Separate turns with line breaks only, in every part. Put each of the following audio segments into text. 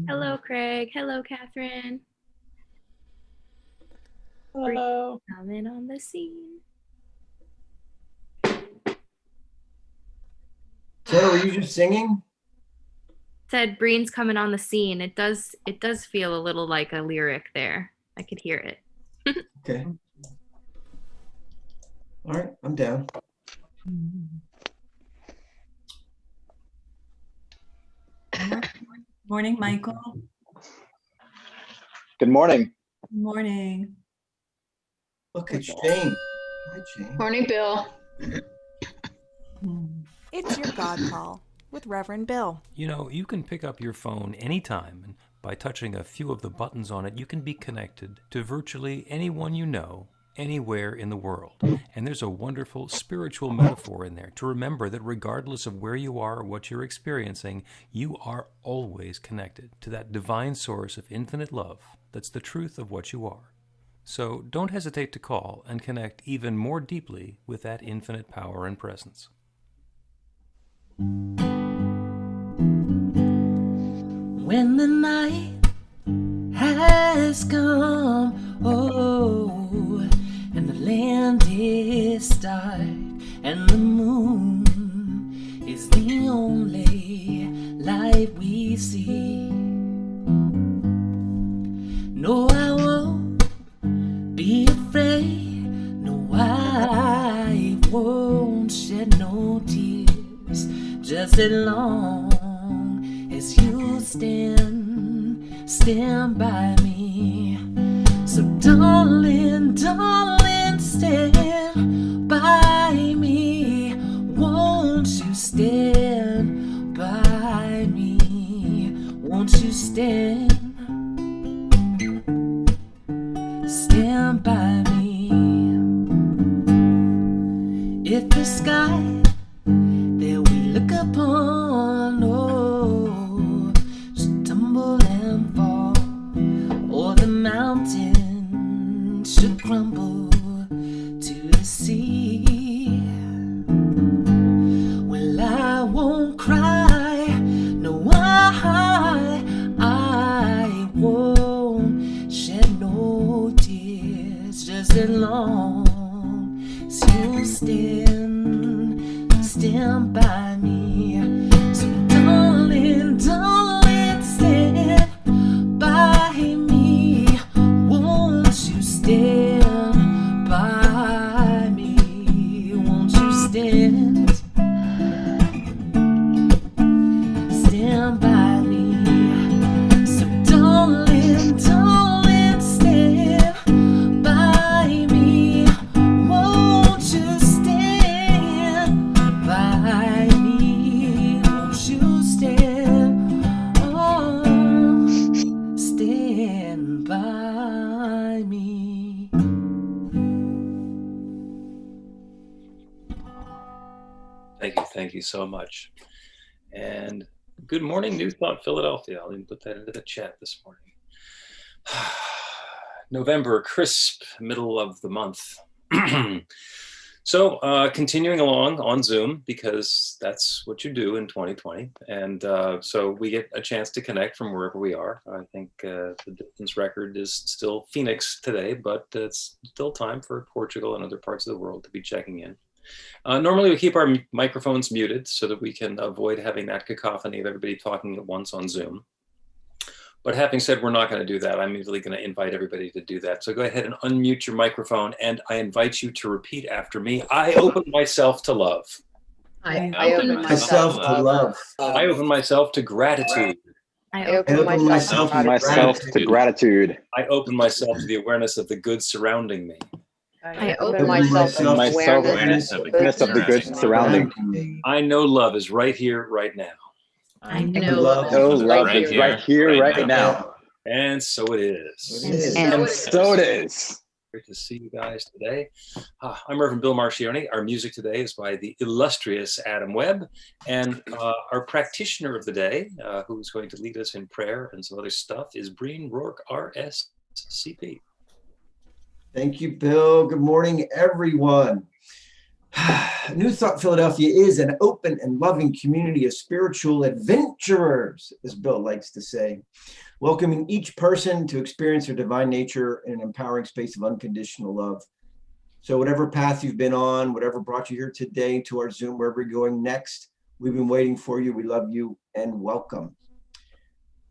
Hello, Craig. Hello, Catherine.
Hello.
Coming on the scene.
Taylor, were you just singing?
Said Breen's coming on the scene. It does feel a little like a lyric there. I could hear it.
Okay. All right, I'm down.
Morning, Michael.
Good morning.
Good morning.
Look at Shane. Hi, Shane.
Morning, Bill.
It's your God Call with Reverend Bill.
You know, you can pick up your phone anytime, and by touching a few of the buttons on it, you can be connected to virtually anyone you know, anywhere in the world. And there's a wonderful spiritual metaphor in there to remember that regardless of where you are or what you're experiencing, you are always connected to that divine source of infinite love that's the truth of what you are. So don't hesitate to call and connect even more deeply with that infinite power and presence.
When the night has come, oh, and the land is dark, and the moon is the only light we see. No, I won't be afraid. No, I won't shed no tears, just as long as you stand by me. So darling, darling, stand by me. Won't you stand by me? Won't you stand by me? If the sky that we look upon, oh, should tumble and fall, or the mountain should crumble to the sea, well, I won't cry. No, I won't shed no tears, just as long as you stand by me. So darling, darling, stand by me. Won't you stand by me? Won't you stand by me? So darling, darling, stand by me. Won't you stand by me? Won't you stand? Oh, stand by me.
Thank you so much. And good morning, New Thought Philadelphia. I'll even put that into the chat this morning. November, crisp, middle of the month. So continuing along on Zoom, because that's what you do in 2020. And so we get a chance to connect from wherever we are. I think the distance record is still Phoenix today, but it's still time for Portugal and other parts of the world to be checking in. Normally we keep our microphones muted so that we can avoid having that cacophony of everybody talking at once on Zoom. But having said we're not going to do that, I'm immediately going to invite everybody to do that. So go ahead and unmute your microphone, and I invite you to repeat after me. I open myself to love.
I open
Myself to love.
I open myself to gratitude.
I
I
open
open myself
Open myself to gratitude.
I open myself to the awareness of the good surrounding me.
I open myself to
Open myself
awareness
to awareness of the good surrounding.
I know love is right here, right now.
I
know
love
No
is
love
right
is
here,
right here, right now.
And so it is.
It is.
And so it is.
Great to see you guys today. I'm Reverend Bill Marcioni. Our music today is by the illustrious Adam Webb. And our practitioner of the day, who's going to lead us in prayer and some other stuff, is Breen Rourke, RSCP.
Thank you, Bill. Good morning, everyone. New Thought Philadelphia is an open and loving community of spiritual adventurers, as Bill likes to say, welcoming each person to experience their divine nature in an empowering space of unconditional love. So whatever path you've been on, whatever brought you here today to our Zoom, wherever you're going next, we've been waiting for you. We love you and welcome.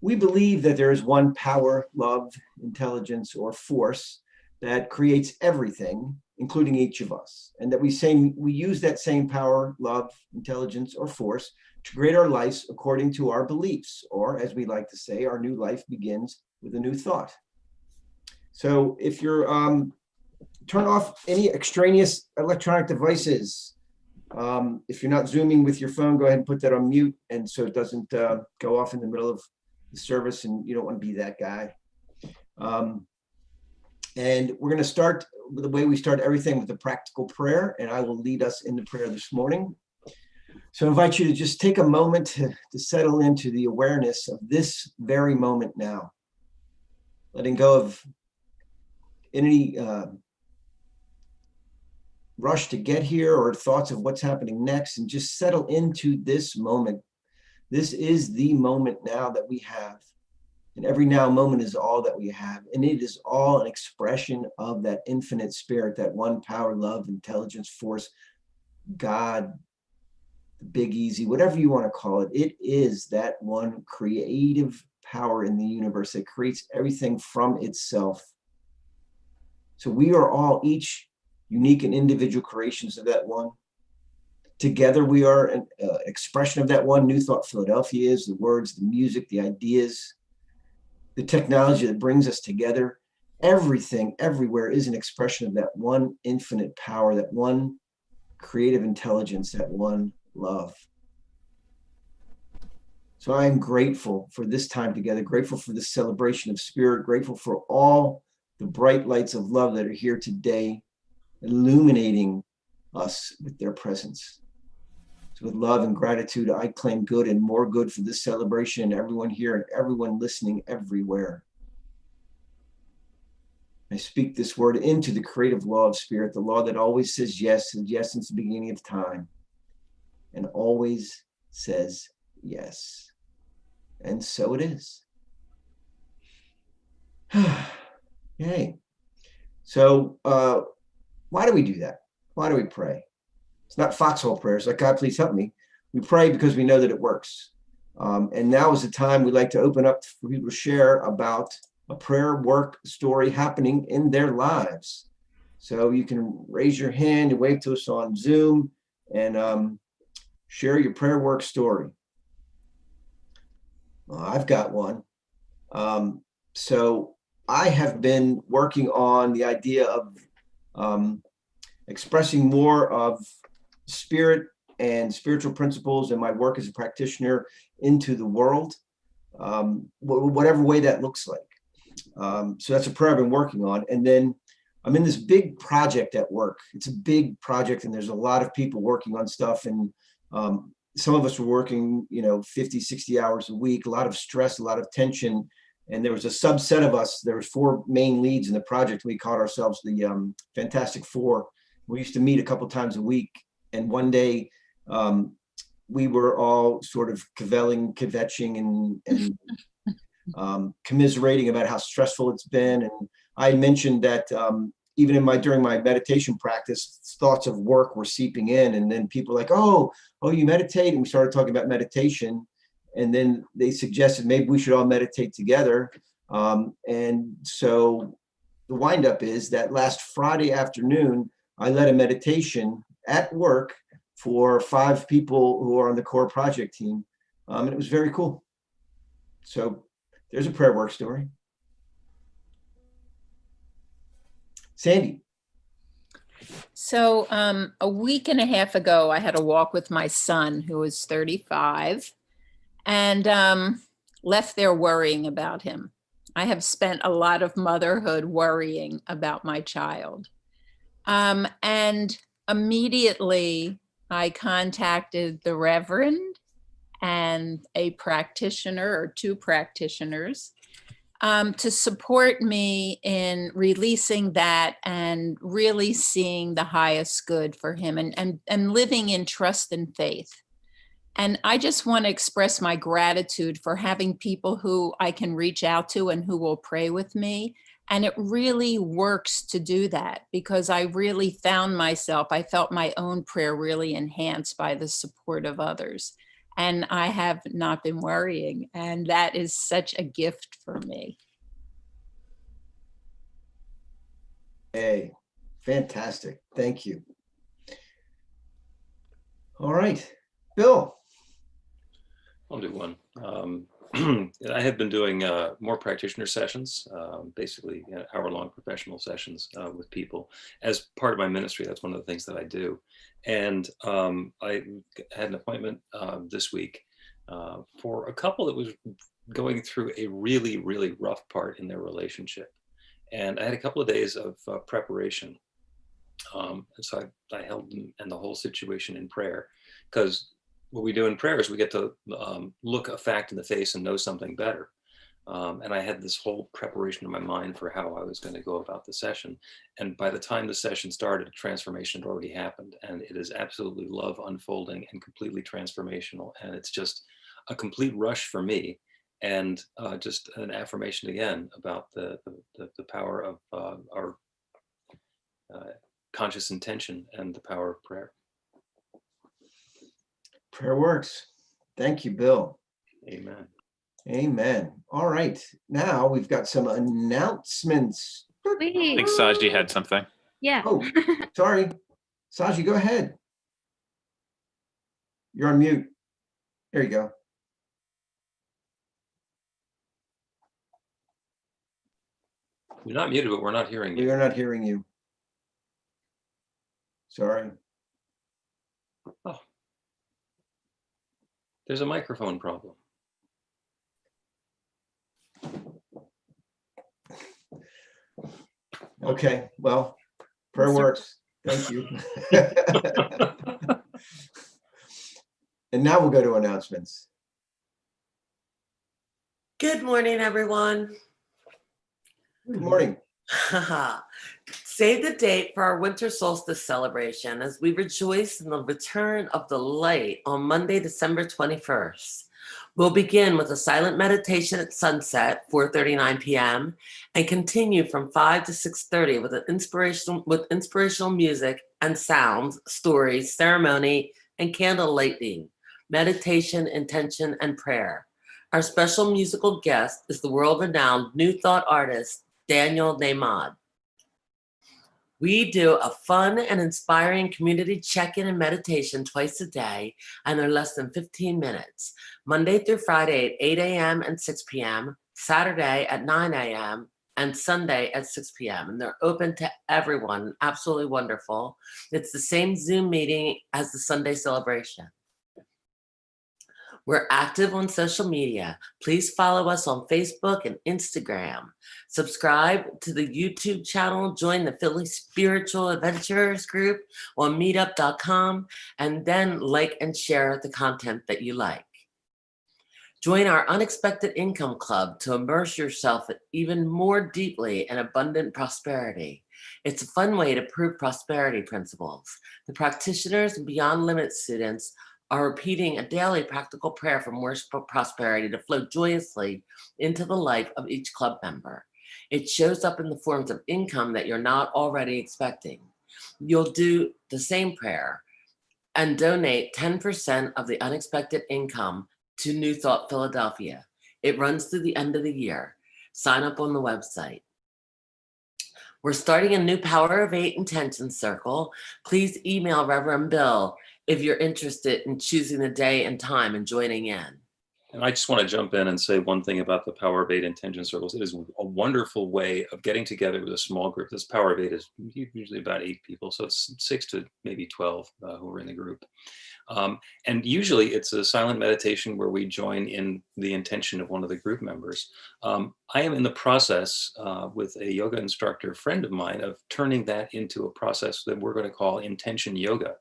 We believe that there is one power, love, intelligence, or force that creates everything, including each of us, and that we use that same power, love, intelligence, or force to create our lives according to our beliefs, or as we like to say, our new life begins with a new thought. So if you're turn off any extraneous electronic devices. If you're not Zooming with your phone, go ahead and put that on mute, and so it doesn't go off in the middle of the service, and you don't want to be that guy. And we're going to start with the way we start everything, with a practical prayer, and I will lead us in the prayer this morning. So I invite you to just take a moment to settle into the awareness of this very moment now, letting go of any rush to get here or thoughts of what's happening next, and just settle into this moment. This is the moment now that we have. And every now moment is all that we have. And it is all an expression of that infinite spirit, that one power, love, intelligence, force, God, the big easy, whatever you want to call it. It is that one creative power in the universe that creates everything from itself. So we are all each unique and individual creations of that one. Together we are an expression of that one. New Thought Philadelphia is the words, the music, the ideas, the technology that brings us together. Everything, everywhere is an expression of that one infinite power, that one creative intelligence, that one love. So I am grateful for this time together, grateful for this celebration of spirit, grateful for all the bright lights of love that are here today, illuminating us with their presence. So with love and gratitude, I claim good and more good for this celebration, everyone here and everyone listening everywhere. I speak this word into the creative law of spirit, the law that always says yes, and yes since the beginning of time, and always says yes. And so it is. Yay. So why do we do that? Why do we pray? It's not foxhole prayers like, God, please help me. We pray because we know that it works. And now is the time we like to open up for people to share about a prayer work story happening in their lives. So you can raise your hand and wave to us on Zoom and share your prayer work story. I've got one. So I have been working on the idea of expressing more of spirit and spiritual principles and my work as a practitioner into the world, whatever way that looks like. So that's a prayer I've been working on. And then I'm in this big project at work. It's a big project and there's a lot of people working on stuff. And some of us were working, 50, 60 hours a week, a lot of stress, a lot of tension. And there was a subset of us. There was 4 main leads in the project. We called ourselves the Fantastic Four. We used to meet a couple times a week. And one day we were all sort of kvetching and commiserating about how stressful it's been. And I mentioned that even during my meditation practice, thoughts of work were seeping in. And then people were like, oh, you meditate? And we started talking about meditation. And then they suggested maybe we should all meditate together. And so the windup is that last Friday afternoon, I led a meditation at work for 5 people who are on the core project team. And it was very cool. So there's a prayer work story. Sandy.
So a week and a half ago, I had a walk with my son, who is 35, and left there worrying about him. I have spent a lot of motherhood worrying about my child. And immediately I contacted the Reverend and a practitioner or 2 practitioners to support me in releasing that and really seeing the highest good for him and living in trust and faith. And I just want to express my gratitude for having people who I can reach out to and who will pray with me. And it really works to do that, because I really found myself, I felt my own prayer really enhanced by the support of others. And I have not been worrying. And that is such a gift for me.
Hey, fantastic. Thank you. All right, Bill.
I'll do one. I have been doing more practitioner sessions, basically hour-long professional sessions with people as part of my ministry. That's one of the things that I do. And I had an appointment this week for a couple that was going through a really, really rough part in their relationship. And I had a couple of days of preparation. And so I held them and the whole situation in prayer, because what we do in prayer is we get to look a fact in the face and know something better. And I had this whole preparation in my mind for how I was going to go about the session. And by the time the session started, transformation had already happened. And it is absolutely love unfolding and completely transformational. And it's just a complete rush for me. And just an affirmation again about the power of our conscious intention and the power of prayer.
Prayer works. Thank you, Bill.
Amen.
Amen. All right. Now we've got some announcements.
I
Wait.
think Saji had something.
Yeah.
Oh, sorry. Saji, go ahead. You're on mute. There you go.
You're not muted, but we're not hearing
We
you.
are not hearing you. Sorry.
Oh. There's a microphone problem.
Okay, well, prayer works. Thank you. And now we'll go to announcements.
Good morning, everyone.
Good morning.
Save the date for our winter solstice celebration as we rejoice in the return of the light on Monday, December 21st. We'll begin with a silent meditation at sunset, 4:39 p.m., and continue from 5 to 6:30 with inspirational music and sounds, stories, ceremony, and candle lighting, meditation, intention, and prayer. Our special musical guest is the world-renowned New Thought artist, Daniel Nahmad. We do a fun and inspiring community check-in and meditation twice a day, and they're less than 15 minutes, Monday through Friday at 8 a.m. and 6 p.m., Saturday at 9 a.m., and Sunday at 6 p.m. And they're open to everyone, absolutely wonderful. It's the same Zoom meeting as the Sunday celebration. We're active on social media. Please follow us on Facebook and Instagram. Subscribe to the YouTube channel, join the Philly Spiritual Adventurers group on meetup.com, and then like and share the content that you like. Join our Unexpected Income Club to immerse yourself even more deeply in abundant prosperity. It's a fun way to prove prosperity principles. The practitioners and Beyond Limit students are repeating a daily practical prayer for more prosperity to flow joyously into the life of each club member. It shows up in the forms of income that you're not already expecting. You'll do the same prayer and donate 10% of the unexpected income to New Thought Philadelphia. It runs through the end of the year. Sign up on the website. We're starting a new Power of 8 Intention Circle. Please email Reverend Bill if you're interested in choosing the day and time and joining in.
And I just want to jump in and say one thing about the Power of 8 Intention Circles. It is a wonderful way of getting together with a small group. This Power of 8 is usually about 8 people, so it's 6 to maybe 12 who are in the group. And usually it's a silent meditation where we join in the intention of one of the group members. I am in the process with a yoga instructor friend of mine of turning that into a process that we're going to call intention yoga,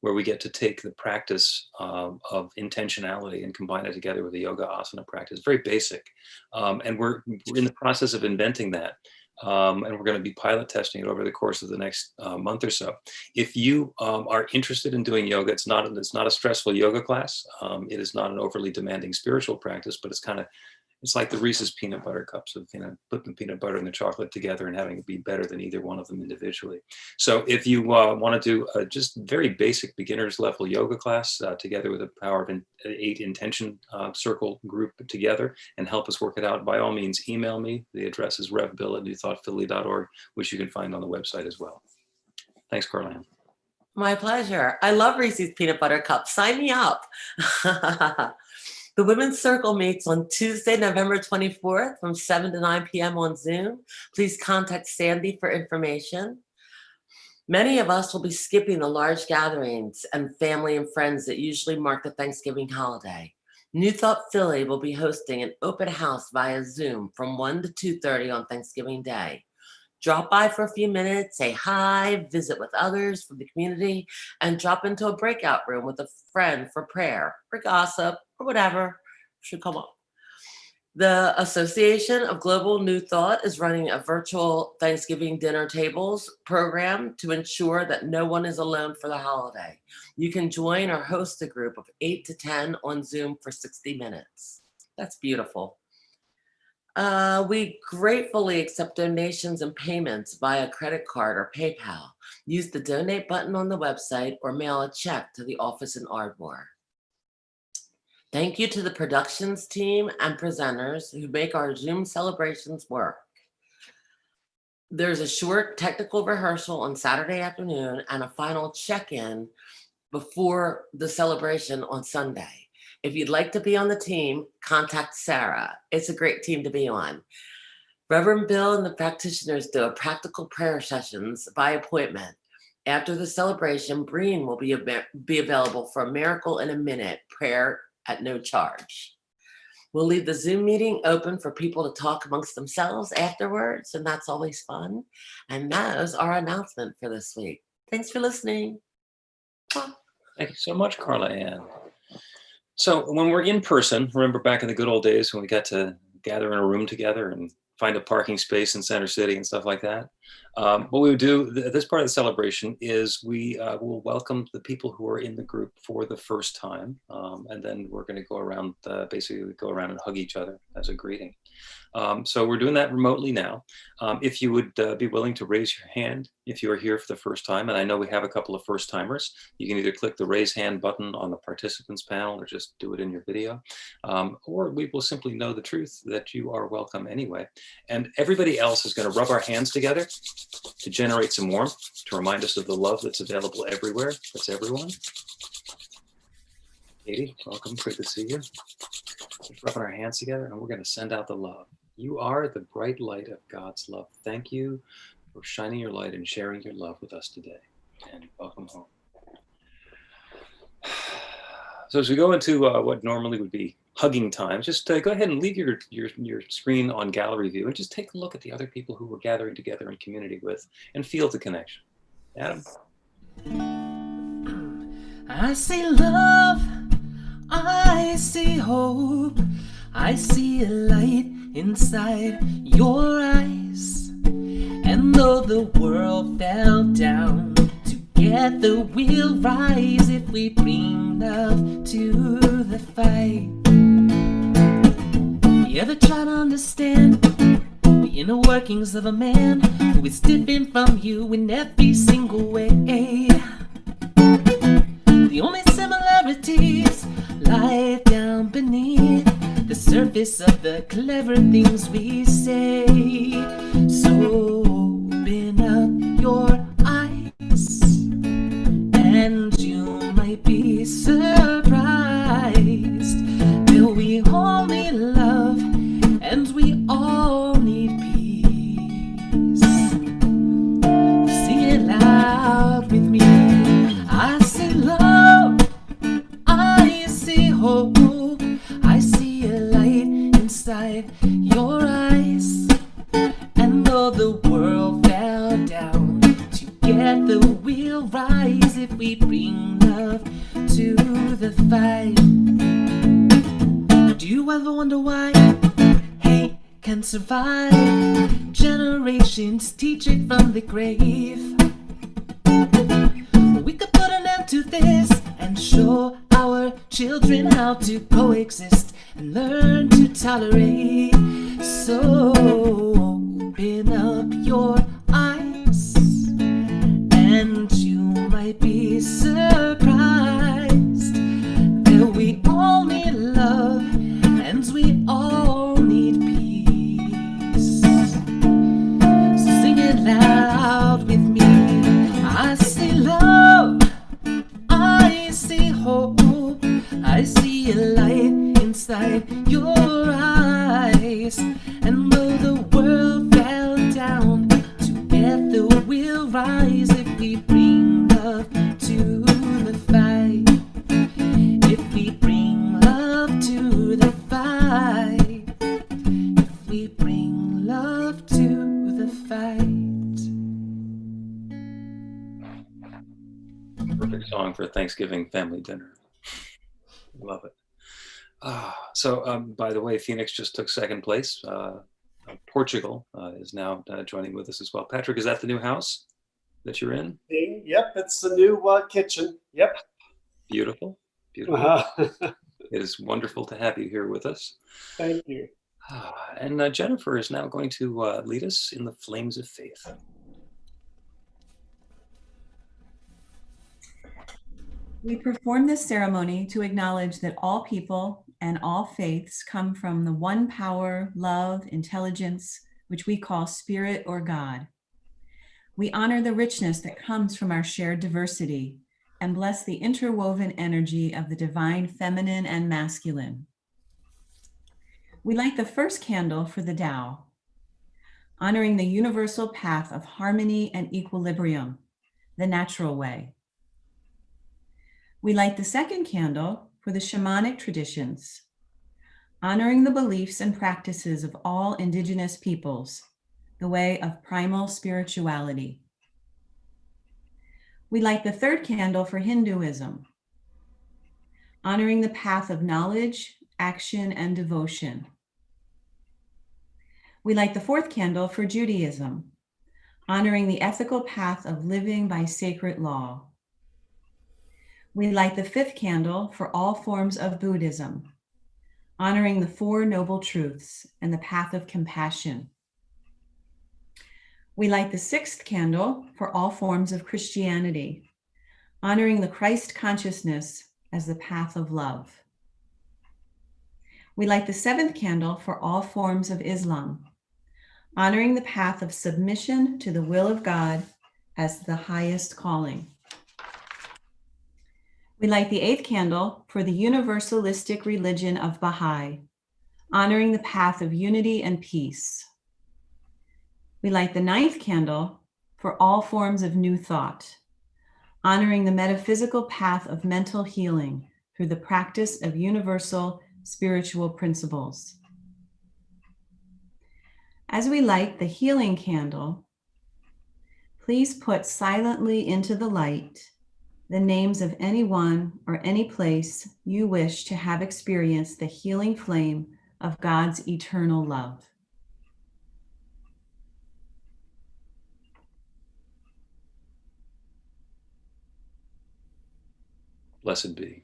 where we get to take the practice of intentionality and combine it together with a yoga asana practice. Very basic. And we're in the process of inventing that. And we're going to be pilot testing it over the course of the next month or so. If you are interested in doing yoga, it's not a stressful yoga class. It is not an overly demanding spiritual practice, but it's like the Reese's peanut butter cups of, putting the peanut butter and the chocolate together and having it be better than either one of them individually. So if you want to do a just very basic beginner's level yoga class together with a Power of 8 intention circle group together and help us work it out, by all means, email me. The address is revbill@newthoughtphilly.org, which you can find on the website as well. Thanks, Carlin.
My pleasure. I love Reese's peanut butter cups. Sign me up. The Women's Circle meets on Tuesday, November 24th from 7 to 9 p.m. on Zoom. Please contact Sandy for information. Many of us will be skipping the large gatherings and family and friends that usually mark the Thanksgiving holiday. New Thought Philly will be hosting an open house via Zoom from 1 to 2:30 on Thanksgiving Day. Drop by for a few minutes, say hi, visit with others from the community, and drop into a breakout room with a friend for prayer, for gossip, or whatever should come up. The Association of Global New Thought is running a virtual Thanksgiving dinner tables program to ensure that no one is alone for the holiday. You can join or host a group of 8 to 10 on Zoom for 60 minutes. That's beautiful. We gratefully accept donations and payments via credit card or PayPal. Use the donate button on the website or mail a check to the office in Ardmore. Thank you to the productions team and presenters who make our Zoom celebrations work. There's a short technical rehearsal on Saturday afternoon and a final check-in before the celebration on Sunday. If you'd like to be on the team, contact Sarah. It's a great team to be on. Reverend Bill and the practitioners do a practical prayer sessions by appointment. After the celebration, Breen will be available for a miracle in a minute prayer at no charge. We'll leave the Zoom meeting open for people to talk amongst themselves afterwards, and that's always fun. And that is our announcement for this week. Thanks for listening.
Thank you so much, Carla Ann. So when we're in person, remember back in the good old days when we got to gather in a room together and find a parking space in Center City and stuff like that. What we would do at this part of the celebration is we will welcome the people who are in the group for the first time. And then we're going to go around, basically go around and hug each other as a greeting. So we're doing that remotely now. If you would be willing to raise your hand if you are here for the first time, and I know we have a couple of first timers, you can either click the raise hand button on the participants panel or just do it in your video, or we will simply know the truth that you are welcome anyway. And everybody else is going to rub our hands together to generate some warmth, to remind us of the love that's available everywhere. That's everyone. Katie, welcome, great to see you. Just rubbing our hands together and we're going to send out the love. You are the bright light of God's love. Thank you for shining your light and sharing your love with us today. And welcome home. So as we go into what normally would be hugging time, just go ahead and leave your screen on gallery view and just take a look at the other people who we're gathering together in community with and feel the connection. Adam?
I see love, I see hope, I see a light inside your eyes. And though the world fell down, together we'll rise if we bring love to the fight. You ever try to understand the inner workings of a man who is different from you in every single way? The only similarities lie down beneath the surface of the clever things we say. So open up your eyes and you might be surprised that we all need love and we all need peace. Sing it loud with me. I see love, your eyes. And though the world fell down, together we'll rise if we bring love to the fight. Do you ever wonder why hate can survive? Generations teach it from the grave. We could put an end to this and show our children how to coexist and learn to tolerate. So open up your eyes and you might be surprised that we all need love and we all need peace. So sing it loud with me. I see love, I see hope, I see a light inside your eyes. And though the world fell down, together we'll rise if we bring love to the fight. If we bring love to the fight. If we bring love to the fight.
Perfect song for Thanksgiving family dinner. Love it. By the way, Phoenix just took second place. Portugal is now joining with us as well. Patrick, is that the new house that you're in?
Yep, it's the new kitchen. Yep.
Beautiful, beautiful.
Uh-huh.
It is wonderful to have you here with us.
Thank you.
And Jennifer is now going to lead us in the flames of faith.
We perform this ceremony to acknowledge that all people and all faiths come from the one power, love, intelligence, which we call spirit or God. We honor the richness that comes from our shared diversity and bless the interwoven energy of the divine feminine and masculine. We light the first candle for the Tao, honoring the universal path of harmony and equilibrium, the natural way. We light the second candle for the shamanic traditions, honoring the beliefs and practices of all indigenous peoples, the way of primal spirituality. We light the third candle for Hinduism, honoring the path of knowledge, action, and devotion. We light the fourth candle for Judaism, honoring the ethical path of living by sacred law. We light the fifth candle for all forms of Buddhism, honoring the Four Noble Truths and the path of compassion. We light the sixth candle for all forms of Christianity, honoring the Christ consciousness as the path of love. We light the seventh candle for all forms of Islam, honoring the path of submission to the will of God as the highest calling. We light the eighth candle for the universalistic religion of Baha'i, honoring the path of unity and peace. We light the ninth candle for all forms of new thought, honoring the metaphysical path of mental healing through the practice of universal spiritual principles. As we light the healing candle, please put silently into the light the names of anyone or any place you wish to have experienced the healing flame of God's eternal love.
Blessed be.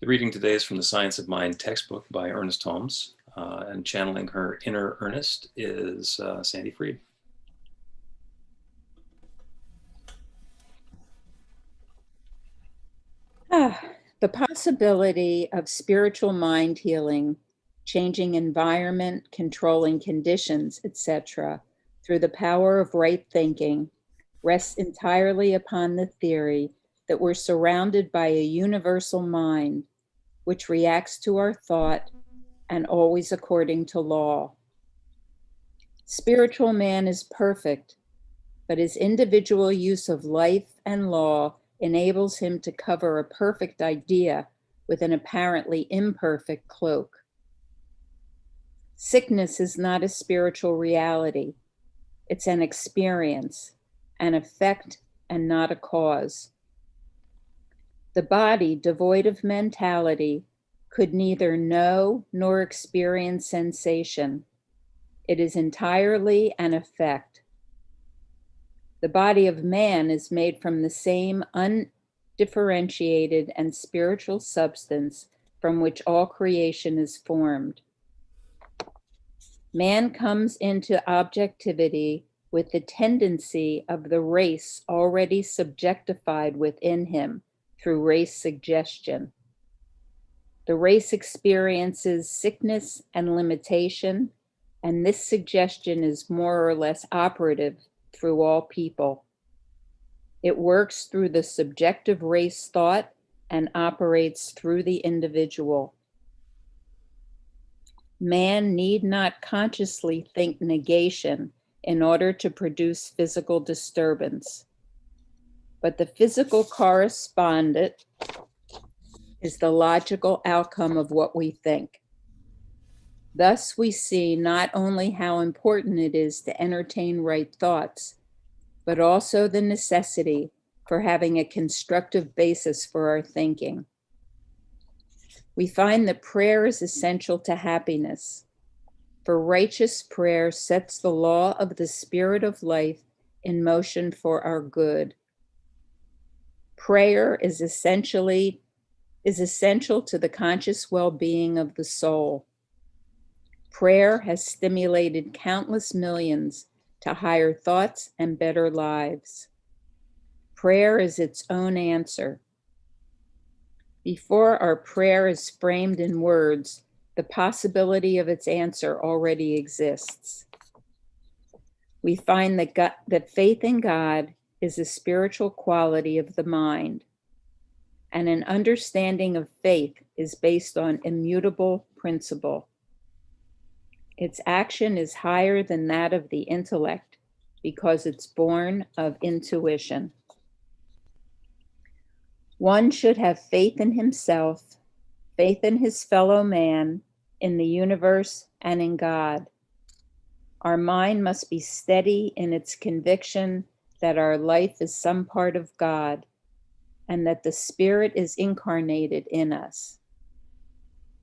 The reading today is from the Science of Mind textbook by Ernest Holmes, and channeling her inner Ernest is Sandy Fried.
The possibility of spiritual mind healing, changing environment, controlling conditions, etc., through the power of right thinking rests entirely upon the theory that we're surrounded by a universal mind which reacts to our thought and always according to law. Spiritual man is perfect, but his individual use of life and law enables him to cover a perfect idea with an apparently imperfect cloak. Sickness is not a spiritual reality. It's an experience, an effect, and not a cause. The body, devoid of mentality, could neither know nor experience sensation. It is entirely an effect. The body of man is made from the same undifferentiated and spiritual substance from which all creation is formed. Man comes into objectivity with the tendency of the race already subjectified within him through race suggestion. The race experiences sickness and limitation, and this suggestion is more or less operative through all people. It works through the subjective race thought and operates through the individual. Man need not consciously think negation in order to produce physical disturbance, but the physical correspondent is the logical outcome of what we think. Thus, we see not only how important it is to entertain right thoughts, but also the necessity for having a constructive basis for our thinking. We find that prayer is essential to happiness, for righteous prayer sets the law of the spirit of life in motion for our good. Prayer is essential to the conscious well-being of the soul. Prayer has stimulated countless millions to higher thoughts and better lives. Prayer is its own answer. Before our prayer is framed in words, the possibility of its answer already exists. We find that faith in God is a spiritual quality of the mind, and an understanding of faith is based on immutable principle. Its action is higher than that of the intellect because it's born of intuition. One should have faith in himself, faith in his fellow man, in the universe, and in God. Our mind must be steady in its conviction that our life is some part of God, and that the Spirit is incarnated in us.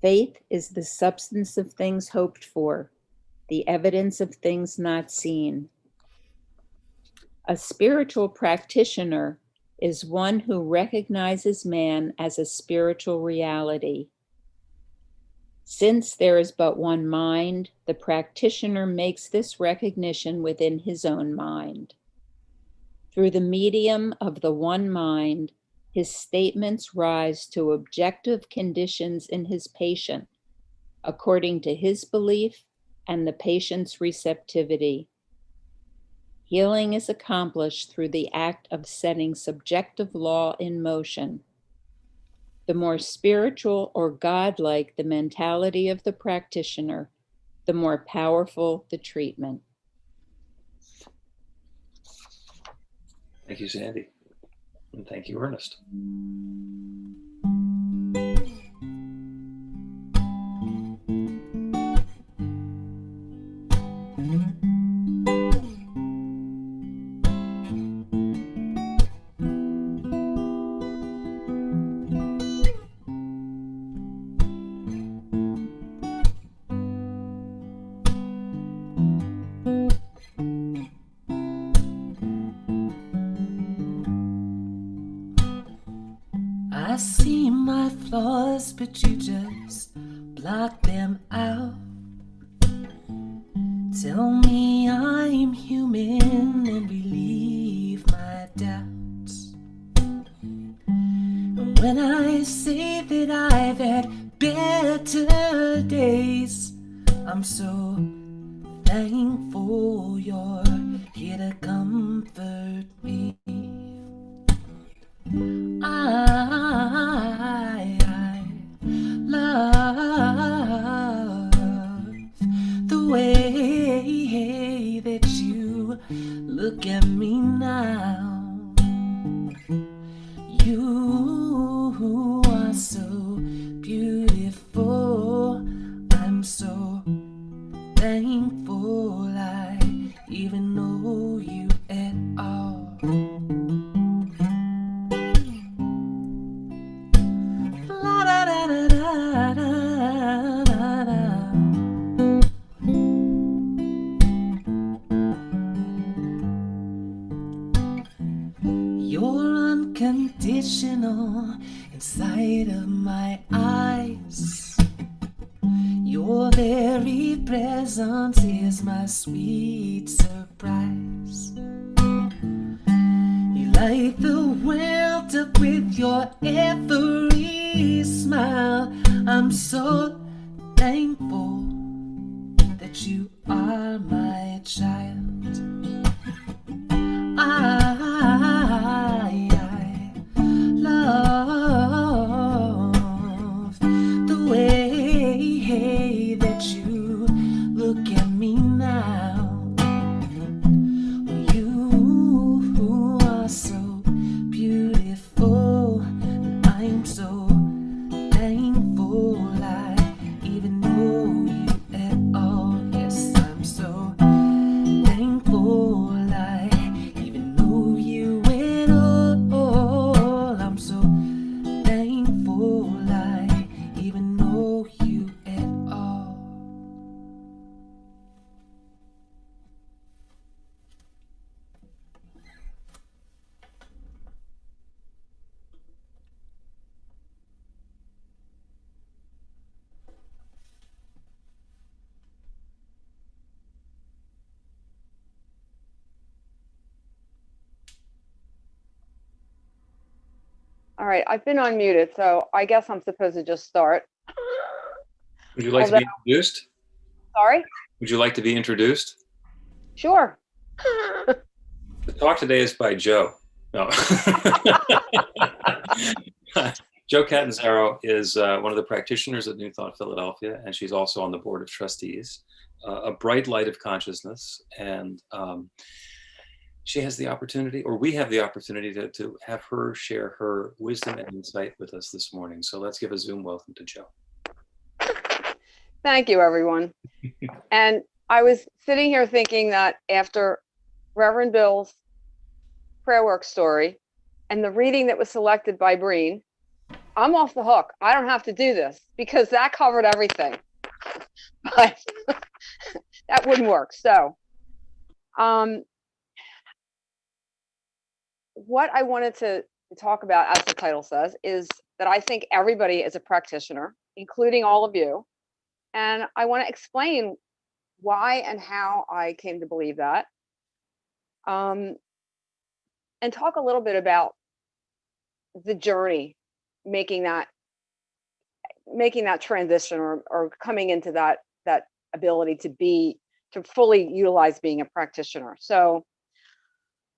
Faith is the substance of things hoped for, the evidence of things not seen. A spiritual practitioner is one who recognizes man as a spiritual reality. Since there is but one mind, the practitioner makes this recognition within his own mind. Through the medium of the one mind, his statements rise to objective conditions in his patient, according to his belief and the patient's receptivity. Healing is accomplished through the act of setting subjective law in motion. The more spiritual or godlike the mentality of the practitioner, the more powerful the treatment.
Thank you, Sandy. And thank you, Ernest.
I see my flaws, but you just block them out. Tell me I'm human and relieve my doubts. And when I say that I've had better days, I'm so thankful you're here to comfort me. I love the way that you look at me now. You are so beautiful. I'm so thankful I even know you at all. La da da da da da da da. You're unconditional inside of my eyes. Your very presence is my sweet surprise. You light the world up with your every smile. I'm so thankful that you are my child. I love the way that you look at me now. You are so beautiful, and I'm so thankful I even know you at all. Yes, I'm so thankful I even know you at all. I'm so thankful I even know you at all.
All right, I've been unmuted, so I guess I'm supposed to just start.
Would you like to be introduced?
Sorry?
Would you like to be introduced?
Sure.
The talk today is by Joe. No. Joe Catanzaro is one of the practitioners at New Thought Philadelphia, and she's also on the board of trustees, a bright light of consciousness. And she has the opportunity, or we have the opportunity to have her share her wisdom and insight with us this morning. So let's give a Zoom welcome to Joe.
Thank you, everyone. And I was sitting here thinking that after Reverend Bill's prayer work story and the reading that was selected by Breen, I'm off the hook. I don't have to do this because that covered everything. But that wouldn't work. So what I wanted to talk about, as the title says, is that I think everybody is a practitioner, including all of you. And I want to explain why and how I came to believe that. And talk a little bit about the journey, making that transition or coming into that ability to fully utilize being a practitioner. So,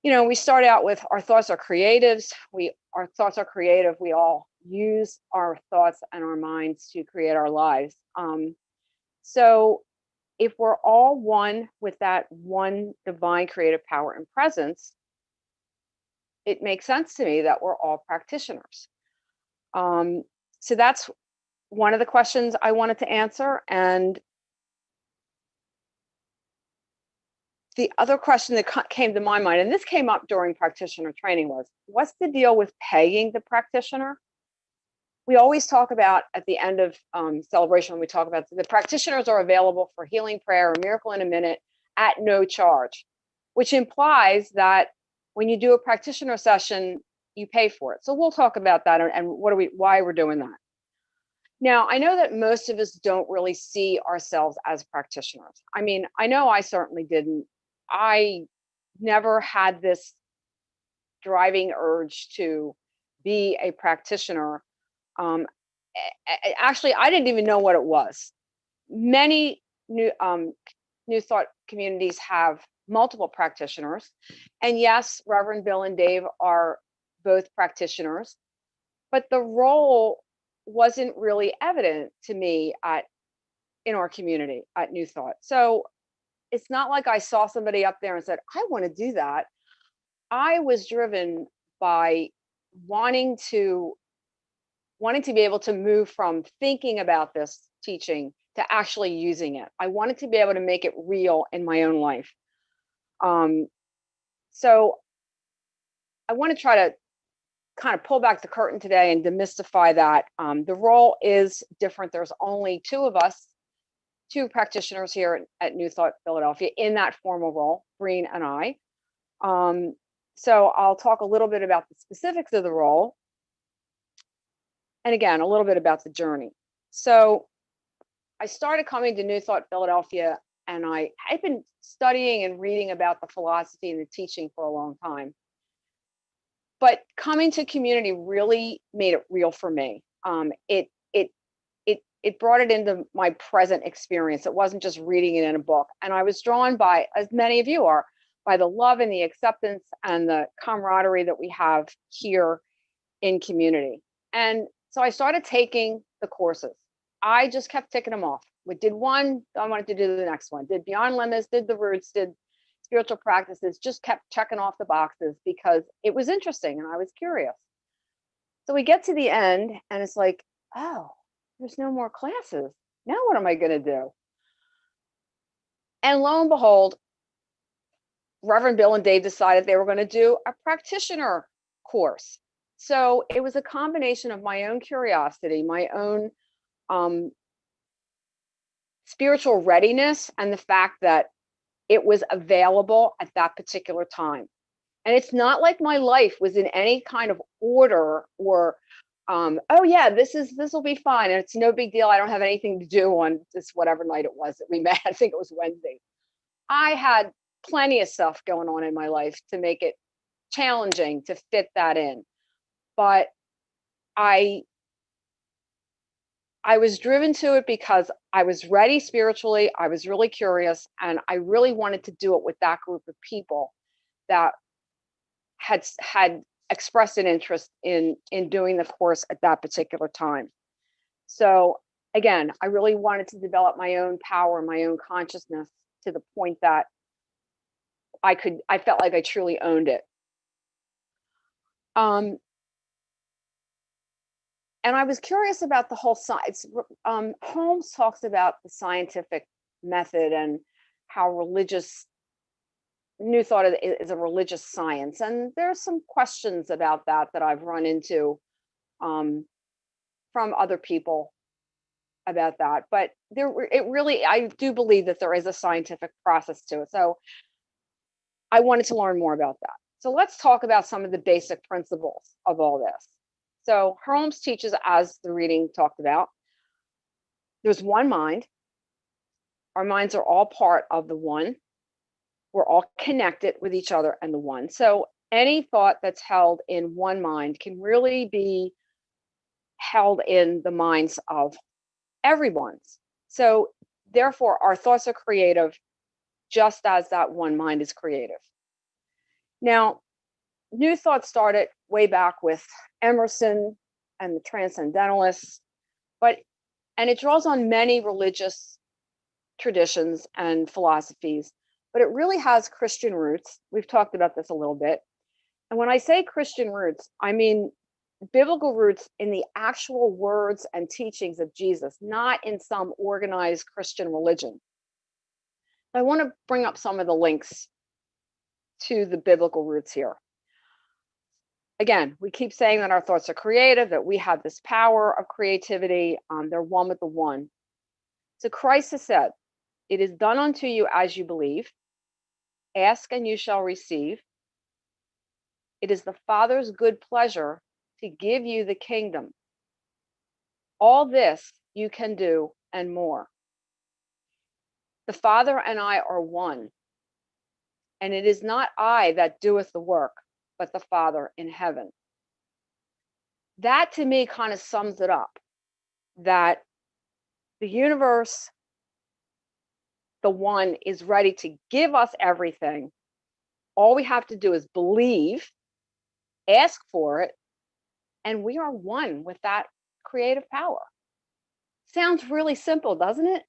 we start out with our thoughts are creatives. Our thoughts are creative. We all use our thoughts and our minds to create our lives. So if we're all one with that one divine creative power and presence, it makes sense to me that we're all practitioners. So that's one of the questions I wanted to answer. And the other question that came to my mind, and this came up during practitioner training, was what's the deal with paying the practitioner? We always talk about at the end of celebration, when we talk about the practitioners are available for healing prayer or miracle in a minute at no charge, which implies that when you do a practitioner session, you pay for it. So we'll talk about that and why we're doing that. Now, I know that most of us don't really see ourselves as practitioners. I mean, I know I certainly didn't. I never had this driving urge to be a practitioner. Actually, I didn't even know what it was. Many New Thought communities have multiple practitioners. And yes, Reverend Bill and Dave are both practitioners, but the role wasn't really evident to me in our community at New Thought. So it's not like I saw somebody up there and said, I want to do that. I was driven by wanting to be able to move from thinking about this teaching to actually using it. I wanted to be able to make it real in my own life. So I want to try to kind of pull back the curtain today and demystify that. The role is different. There's only two of us, two practitioners here at New Thought Philadelphia in that formal role, Breen and I. So I'll talk a little bit about the specifics of the role. And again, a little bit about the journey. So I started coming to New Thought Philadelphia, and I've been studying and reading about the philosophy and the teaching for a long time. But coming to community really made it real for me. It brought it into my present experience. It wasn't just reading it in a book. And I was drawn by, as many of you are, by the love and the acceptance and the camaraderie that we have here in community. And so I started taking the courses. I just kept ticking them off. We did one, I wanted to do the next one. Did Beyond Limits, did the Roots, did Spiritual Practices, just kept checking off the boxes because it was interesting and I was curious. So we get to the end and it's like, oh, there's no more classes. Now what am I going to do? And lo and behold, Reverend Bill and Dave decided they were going to do a practitioner course. So it was a combination of my own curiosity, my own spiritual readiness, and the fact that it was available at that particular time. And it's not like my life was in any kind of order or, oh yeah, this will be fine. And it's no big deal. I don't have anything to do on this, whatever night it was that we met. I think it was Wednesday. I had plenty of stuff going on in my life to make it challenging to fit that in. But I was driven to it because I was ready spiritually. I was really curious, and I really wanted to do it with that group of people that had expressed an interest in doing the course at that particular time. So again, I really wanted to develop my own power, my own consciousness to the point that I felt like I truly owned it. And I was curious about the whole science. Holmes talks about the scientific method and how New Thought is a religious science. And there's some questions about that I've run into from other people about that. But I do believe that there is a scientific process to it. So I wanted to learn more about that. So let's talk about some of the basic principles of all this. So Holmes teaches, as the reading talked about, there's one mind. Our minds are all part of the one. We're all connected with each other and the one. So any thought that's held in one mind can really be held in the minds of everyone's. So therefore, our thoughts are creative just as that one mind is creative. Now, New Thought started way back with Emerson and the Transcendentalists, and it draws on many religious traditions and philosophies, but it really has Christian roots. We've talked about this a little bit. And when I say Christian roots, I mean biblical roots in the actual words and teachings of Jesus, not in some organized Christian religion. I want to bring up some of the links to the biblical roots here. Again, we keep saying that our thoughts are creative, that we have this power of creativity. They're one with the one. So Christ has said, "It is done unto you as you believe. Ask and you shall receive. It is the Father's good pleasure to give you the kingdom. All this you can do and more. The Father and I are one. And it is not I that doeth the work, but the Father in heaven." That to me kind of sums it up, that the universe, the one, is ready to give us everything. All we have to do is believe, ask for it, and we are one with that creative power. Sounds really simple, doesn't it?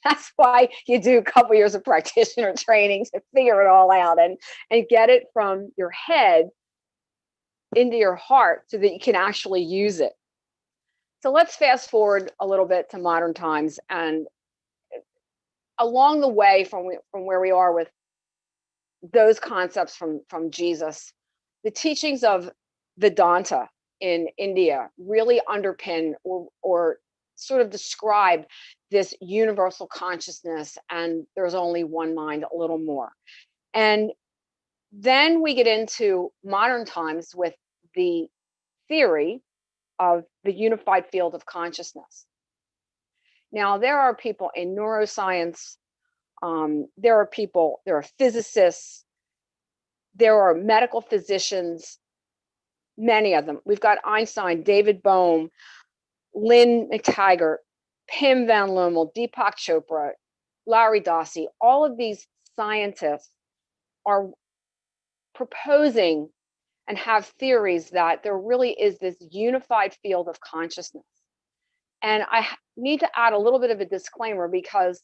That's why you do a couple years of practitioner training to figure it all out and get it from your head into your heart so that you can actually use it. So let's fast forward a little bit to modern times, and along the way from where we are with those concepts from Jesus, the teachings of Vedanta in India really underpin or sort of describe this universal consciousness, and there's only one mind, a little more. And then we get into modern times with the theory of the unified field of consciousness. Now, there are people in neuroscience, there are physicists, there are medical physicians, many of them. We've got Einstein, David Bohm, Lynn McTaggart, Pim Van Lommel, Deepak Chopra, Larry Dossey. All of these scientists are proposing and have theories that there really is this unified field of consciousness. And I need to add a little bit of a disclaimer, because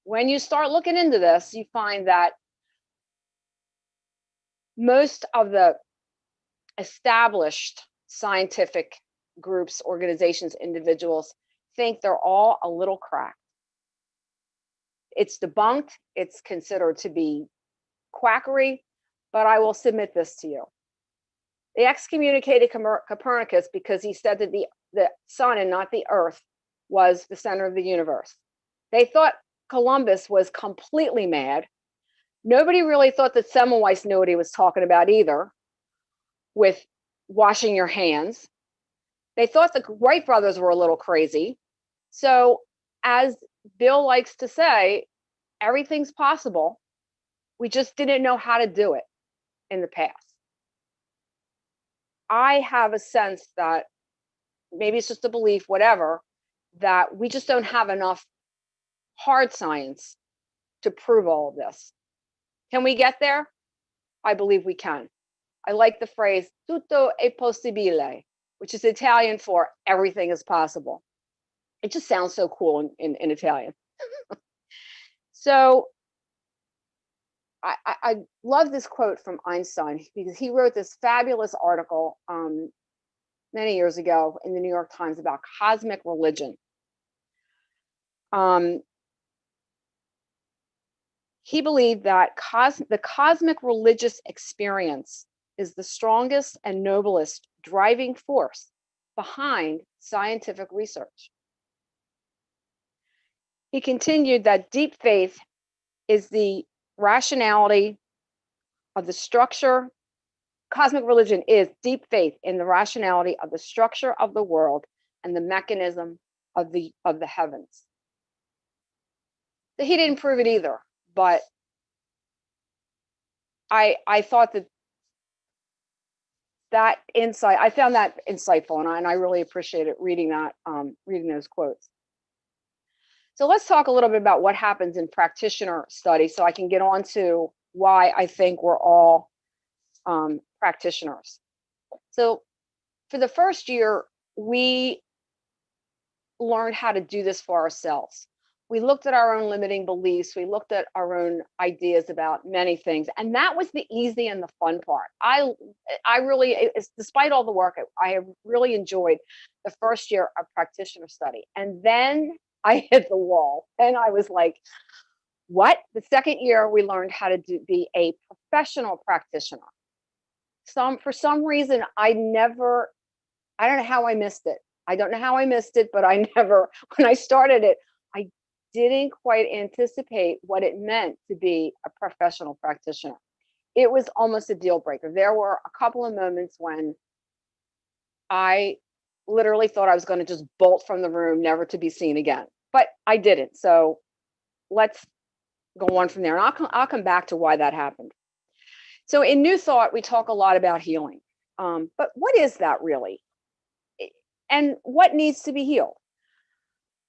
when you start looking into this, you find that most of the established scientific groups, organizations, individuals think they're all a little cracked. It's debunked, it's considered to be quackery, but I will submit this to you. They excommunicated Copernicus because he said that the sun and not the earth was the center of the universe. They thought Columbus was completely mad. Nobody really thought that Semmelweis knew what he was talking about either, with washing your hands. They thought the Wright brothers were a little crazy. So, as Bill likes to say, everything's possible. We just didn't know how to do it in the past. I have a sense that maybe it's just a belief, whatever, that we just don't have enough hard science to prove all of this. Can we get there? I believe we can. I like the phrase tutto è possibile, which is Italian for everything is possible. It just sounds so cool in Italian. So I love this quote from Einstein, because he wrote this fabulous article many years ago in the New York Times about cosmic religion. He believed that the cosmic religious experience is the strongest and noblest driving force behind scientific research. He continued that deep faith is the rationality of the structure. Cosmic religion is deep faith in the rationality of the structure of the world and the mechanism of the heavens. So he didn't prove it either, but I thought that insight, I found that insightful, and I really appreciated reading that, reading those quotes. So let's talk a little bit about what happens in practitioner study, so I can get on to why I think we're all practitioners. So for the first year, we learned how to do this for ourselves. We looked at our own limiting beliefs. We looked at our own ideas about many things. And that was the easy and the fun part. I really, despite all the work, I have really enjoyed the first year of practitioner study. And then I hit the wall and I was like, what? The second year, we learned how to be a professional practitioner. For some reason, I don't know how I missed it. I don't know how I missed it, but when I started it, I didn't quite anticipate what it meant to be a professional practitioner. It was almost a deal breaker. There were a couple of moments when I literally thought I was going to just bolt from the room, never to be seen again, but I didn't. So let's go on from there. And I'll come back to why that happened. So in New Thought, we talk a lot about healing. But what is that really? And what needs to be healed?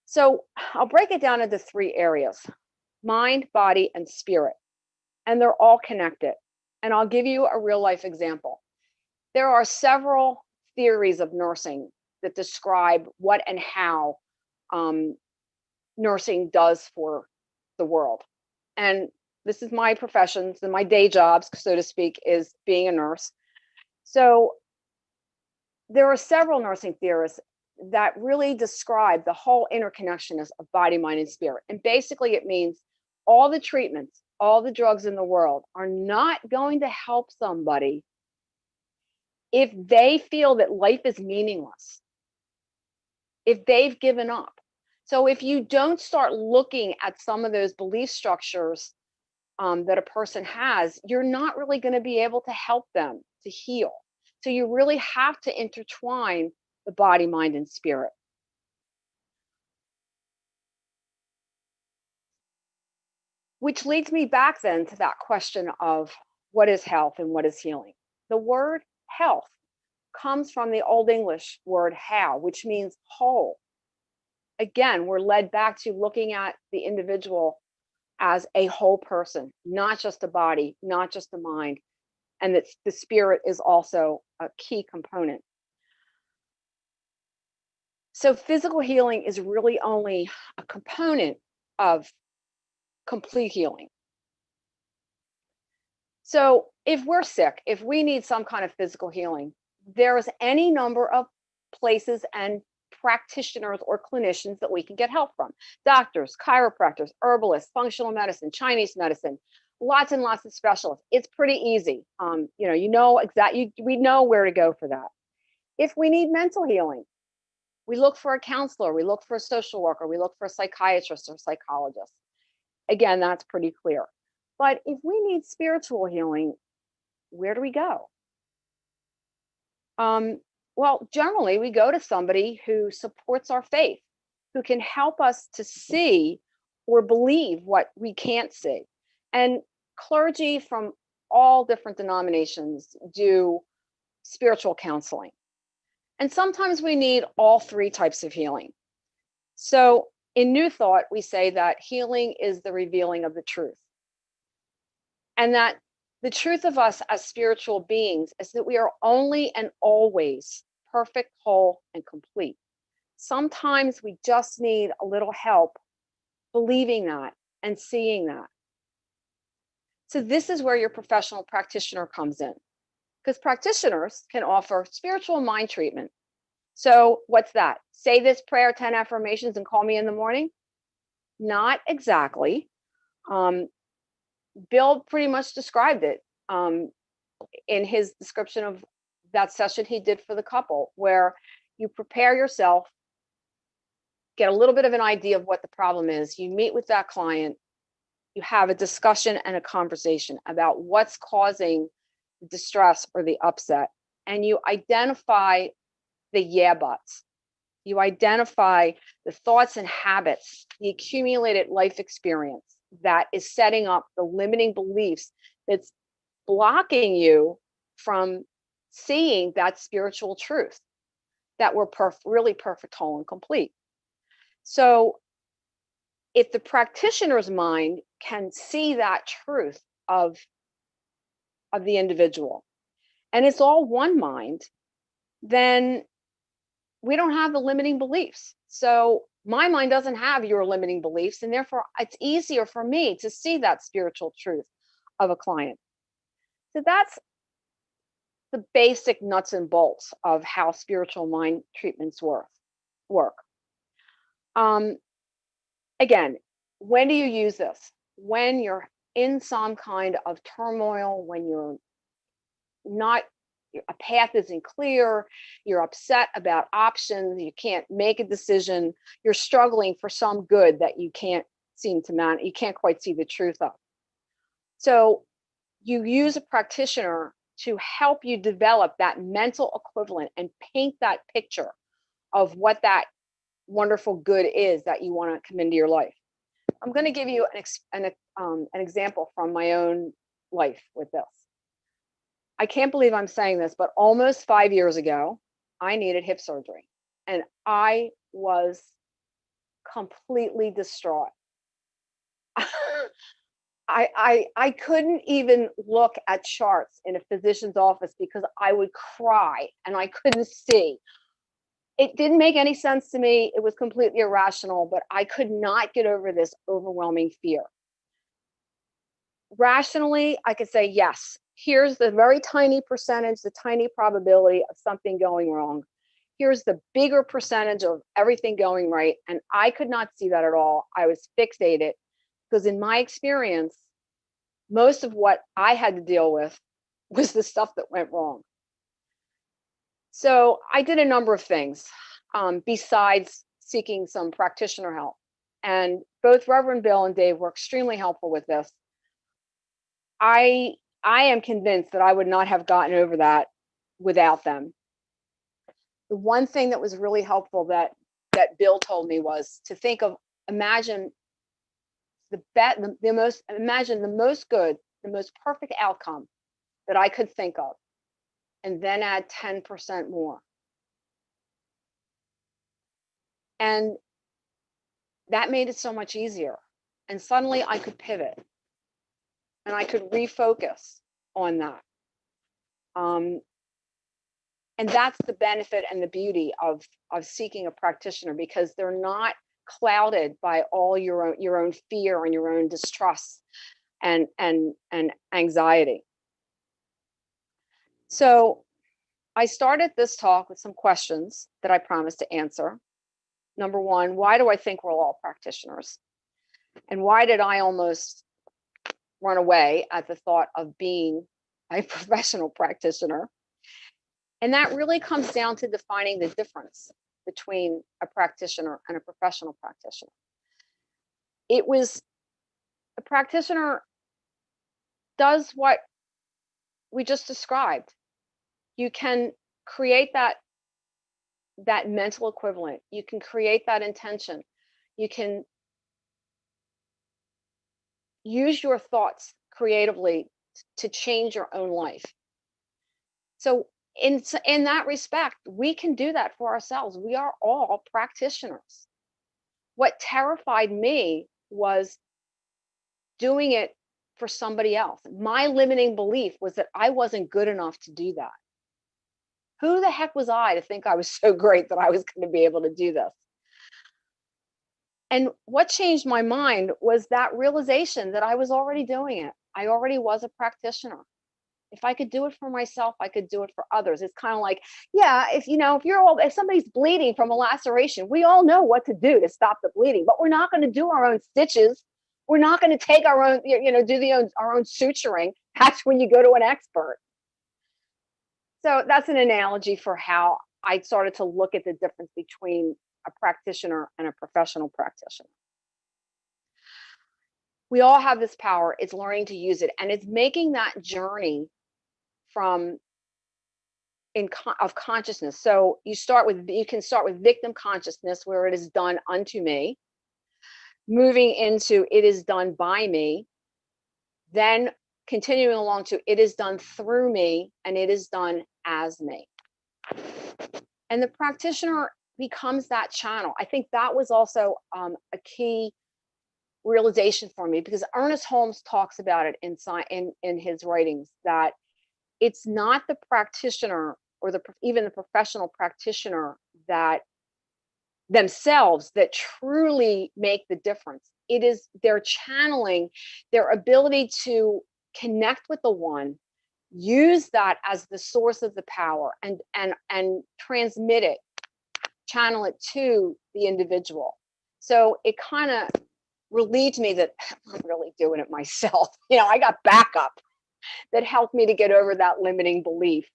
So I'll break it down into three areas: mind, body, and spirit. And they're all connected. And I'll give you a real life example. There are several theories of nursing that describe what and how nursing does for the world. And this is my profession, so my day jobs, so to speak, is being a nurse. So there are several nursing theorists that really describe the whole interconnectedness of body, mind, and spirit. And basically it means all the treatments, all the drugs in the world are not going to help somebody if they feel that life is meaningless, if they've given up. So if you don't start looking at some of those belief structures that a person has, you're not really going to be able to help them to heal. So you really have to intertwine the body, mind, and spirit. Which leads me back then to that question of what is health and what is healing? The word health comes from the Old English word how, which means whole. Again, we're led back to looking at the individual as a whole person, not just a body, not just a mind, and that the spirit is also a key component. So physical healing is really only a component of complete healing. So if we're sick, if we need some kind of physical healing, there's any number of places and practitioners or clinicians that we can get help from. Doctors, chiropractors, herbalists, functional medicine, Chinese medicine, lots and lots of specialists. It's pretty easy. We know where to go for that. If we need mental healing, we look for a counselor, we look for a social worker, we look for a psychiatrist or psychologist. Again, that's pretty clear. But if we need spiritual healing, where do we go? Well, generally, we go to somebody who supports our faith, who can help us to see or believe what we can't see. And clergy from all different denominations do spiritual counseling. And sometimes we need all three types of healing. So in New Thought, we say that healing is the revealing of the truth. And that the truth of us as spiritual beings is that we are only and always perfect, whole, and complete. Sometimes we just need a little help believing that and seeing that. So this is where your professional practitioner comes in, because practitioners can offer spiritual mind treatment. So what's that? Say this prayer, 10 affirmations, and call me in the morning? Not exactly. Bill pretty much described it in his description of that session he did for the couple, where you prepare yourself, get a little bit of an idea of what the problem is. You meet with that client, you have a discussion and a conversation about what's causing the distress or the upset, and you identify the yeah buts. You identify the thoughts and habits, the accumulated life experience that is setting up the limiting beliefs that's blocking you from seeing that spiritual truth that we're really perfect, whole, and complete. So if the practitioner's mind can see that truth of the individual, and it's all one mind, then we don't have the limiting beliefs. So my mind doesn't have your limiting beliefs, and therefore it's easier for me to see that spiritual truth of a client. So that's the basic nuts and bolts of how spiritual mind treatments work. Again, when do you use this? When you're in some kind of turmoil, when you're not, a path isn't clear, you're upset about options, you can't make a decision, you're struggling for some good that you can't you can't quite see the truth of. So you use a practitioner to help you develop that mental equivalent and paint that picture of what that wonderful good is that you want to come into your life. I'm going to give you an example from my own life with this. I can't believe I'm saying this, but almost 5 years ago, I needed hip surgery, and I was completely distraught. I couldn't even look at charts in a physician's office because I would cry and I couldn't see. It didn't make any sense to me. It was completely irrational, but I could not get over this overwhelming fear. Rationally, I could say, yes, here's the very tiny percentage, the tiny probability of something going wrong. here's the bigger percentage of everything going right. And I could not see that at all. I was fixated because in my experience, most of what I had to deal with was the stuff that went wrong. So I did a number of things besides seeking some practitioner help. And both Reverend Bill and Dave were extremely helpful with this. I am convinced that I would not have gotten over that without them. The one thing that was really helpful that Bill told me was to think of, imagine the most good, the most perfect outcome that I could think of, and then add 10% more. And that made it so much easier. And suddenly I could pivot and I could refocus on that. And that's the benefit and the beauty of seeking a practitioner, because they're not clouded by all your own fear and your own distrust and anxiety. So I started this talk with some questions that I promised to answer. Number one, why do I think we're all practitioners? And why did I almost run away at the thought of being a professional practitioner? And that really comes down to defining the difference between a practitioner and a professional practitioner. It was, a practitioner does what we just described. You can create that mental equivalent. You can create that intention. You can use your thoughts creatively to change your own life. So in that respect, we can do that for ourselves. We are all practitioners. What terrified me was doing it for somebody else. My limiting belief was that I wasn't good enough to do that. Who the heck was I to think I was so great that I was going to be able to do this? And what changed my mind was that realization that I was already doing it. I already was a practitioner. If I could do it for myself, I could do it for others. It's kind of like, yeah, if somebody's bleeding from a laceration, we all know what to do to stop the bleeding, but we're not going to do our own stitches. We're not going to take our own, our own suturing. That's when you go to an expert. So that's an analogy for how I started to look at the difference between a practitioner and a professional practitioner. We all have this power. It's learning to use it, and it's making that journey of consciousness. So you can start with victim consciousness, where it is done unto me, moving into it is done by me, then continuing along to it is done through me, and it is done as me. And the practitioner becomes that channel. I think that was also a key realization for me, because Ernest Holmes talks about it in his writings, that it's not the practitioner or even the professional practitioner that themselves that truly make the difference. It is their channeling, their ability to connect with the one, use that as the source of the power, and transmit it, channel it to the individual. So it kind of relieved me that I'm really doing it myself. I got backup that helped me to get over that limiting belief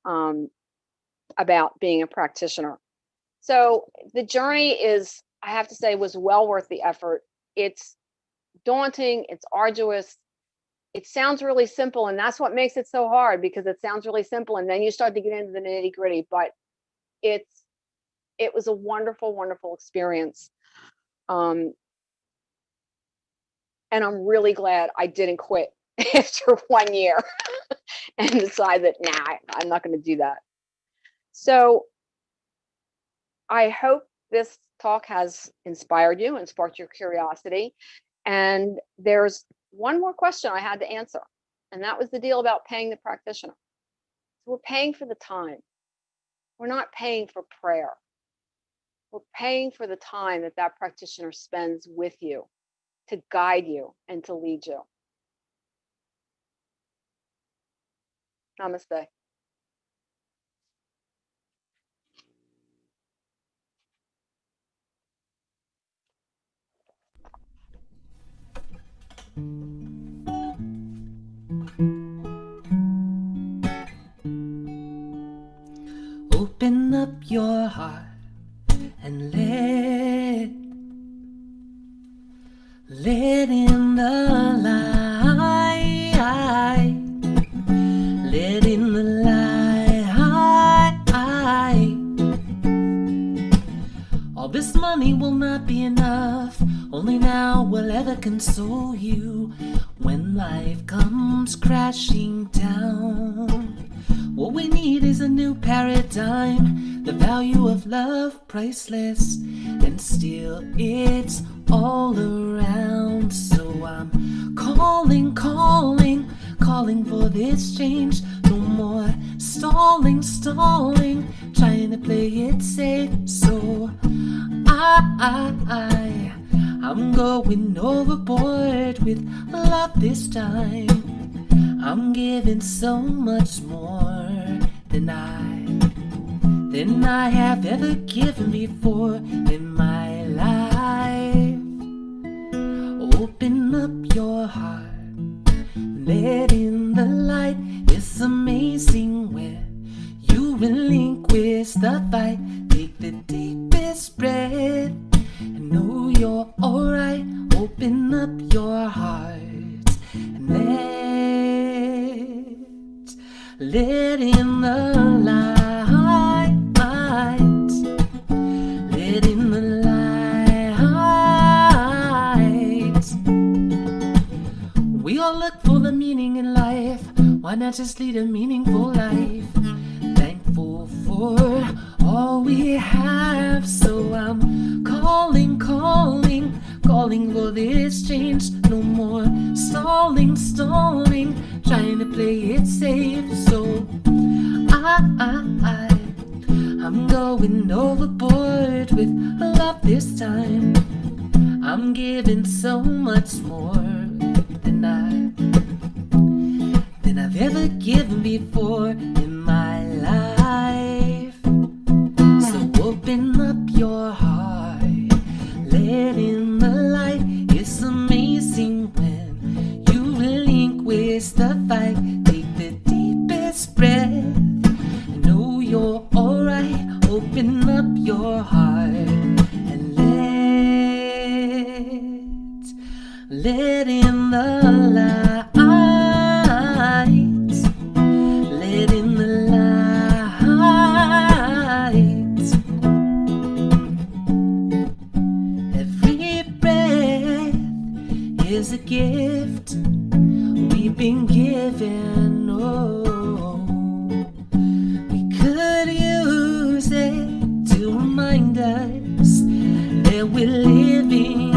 about being a practitioner. So the journey I have to say, was well worth the effort. It's daunting, it's arduous. It sounds really simple, and that's what makes it so hard, because it sounds really simple, and then you start to get into the nitty-gritty. But it was a wonderful, wonderful experience. And I'm really glad I didn't quit after 1 year and decide that, nah, I'm not going to do that. So I hope this talk has inspired you and sparked your curiosity. And there's one more question I had to answer, and that was the deal about paying the practitioner. So we're paying for the time. We're not paying for prayer. We're paying for the time that practitioner spends with you to guide you and to lead you. Namaste.
Open up your heart and let in the light. Let in the light. All this money will not be enough. Only now will ever console you when life comes crashing down. What we need is a new paradigm. The value of love priceless, and still it's all around. So I'm calling for this change. No more stalling, trying to play it safe. So I'm going overboard with love this time. I'm giving so much more than I have ever given before in my life. Open up your heart, let in the light. It's amazing when you relinquish the fight. Take the deepest breath and know you're alright. Open up your heart and let in the light. Let in the light. We all look for the meaning in life. Why not just lead a meaningful life? Thankful for all we have. So I'm calling for this change. No more stalling, trying to play it safe. So I'm going overboard with love this time. I'm giving so much more than I've ever given before in my life. So open up your heart, let in the light. It's amazing when you relinquish the fight. Take the deepest breath and know you're alright. Open up your heart and let in the light. Let in the light. Every breath is a gift we've been given. Oh, we could use it to remind us that we're living.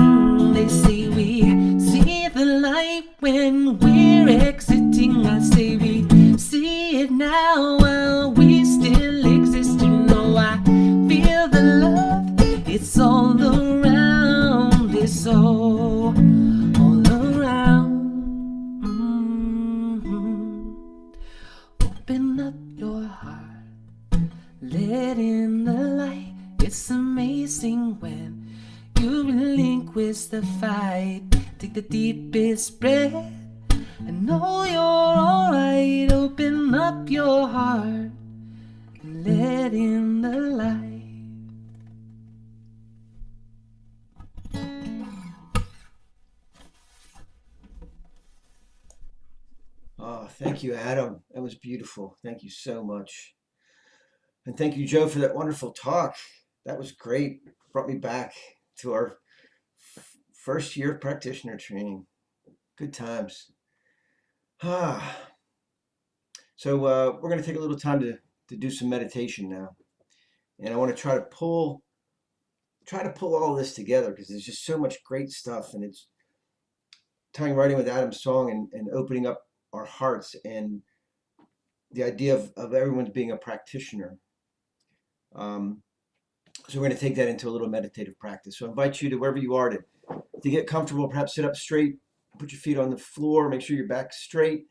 They say we see the light when we're exiting. I say we see it now while we still exist. You know I feel the love. It's all around. It's all around. Open up your heart, let in the light. It's amazing when you relinquish the fight. Take the deepest breath and know you're alright. Open up your heart and let in the light.
Oh, thank you, Adam. That was beautiful. Thank you so much. And thank you, Joe, for that wonderful talk. That was great. Brought me back to our first year of practitioner training. Good times. So we're going to take a little time to do some meditation now. And I want to try to pull all this together because there's just so much great stuff, and it's tying right in with Adam's song and opening up our hearts and the idea of everyone's being a practitioner. So we're going to take that into a little meditative practice. So I invite you to wherever you are to get comfortable, perhaps sit up straight, put your feet on the floor, make sure your back's straight,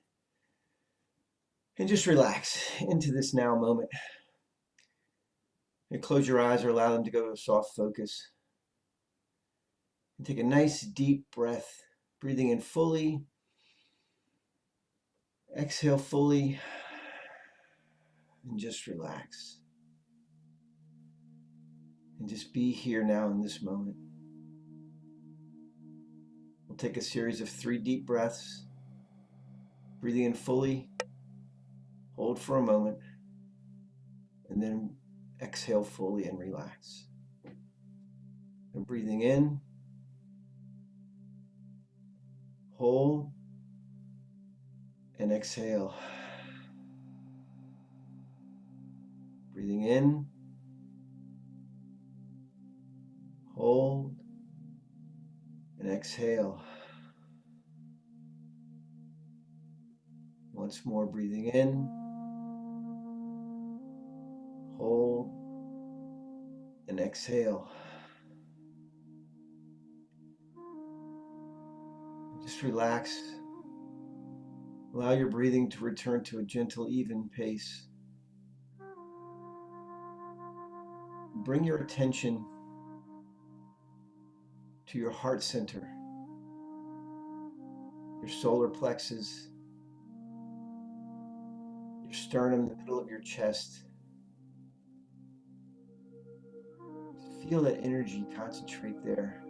and just relax into this now moment. And close your eyes or allow them to go to a soft focus. And take a nice deep breath, breathing in fully. Exhale fully, and just relax. And just be here now in this moment. We'll take a series of 3 deep breaths. Breathing in fully, hold for a moment, and then exhale fully and relax. And breathing in, hold, and exhale. Breathing in, hold, and exhale. Once more, breathing in, hold, and exhale. Just relax. Allow your breathing to return to a gentle, even pace. Bring your attention to your heart center, your solar plexus, your sternum, the middle of your chest. Feel that energy concentrate there.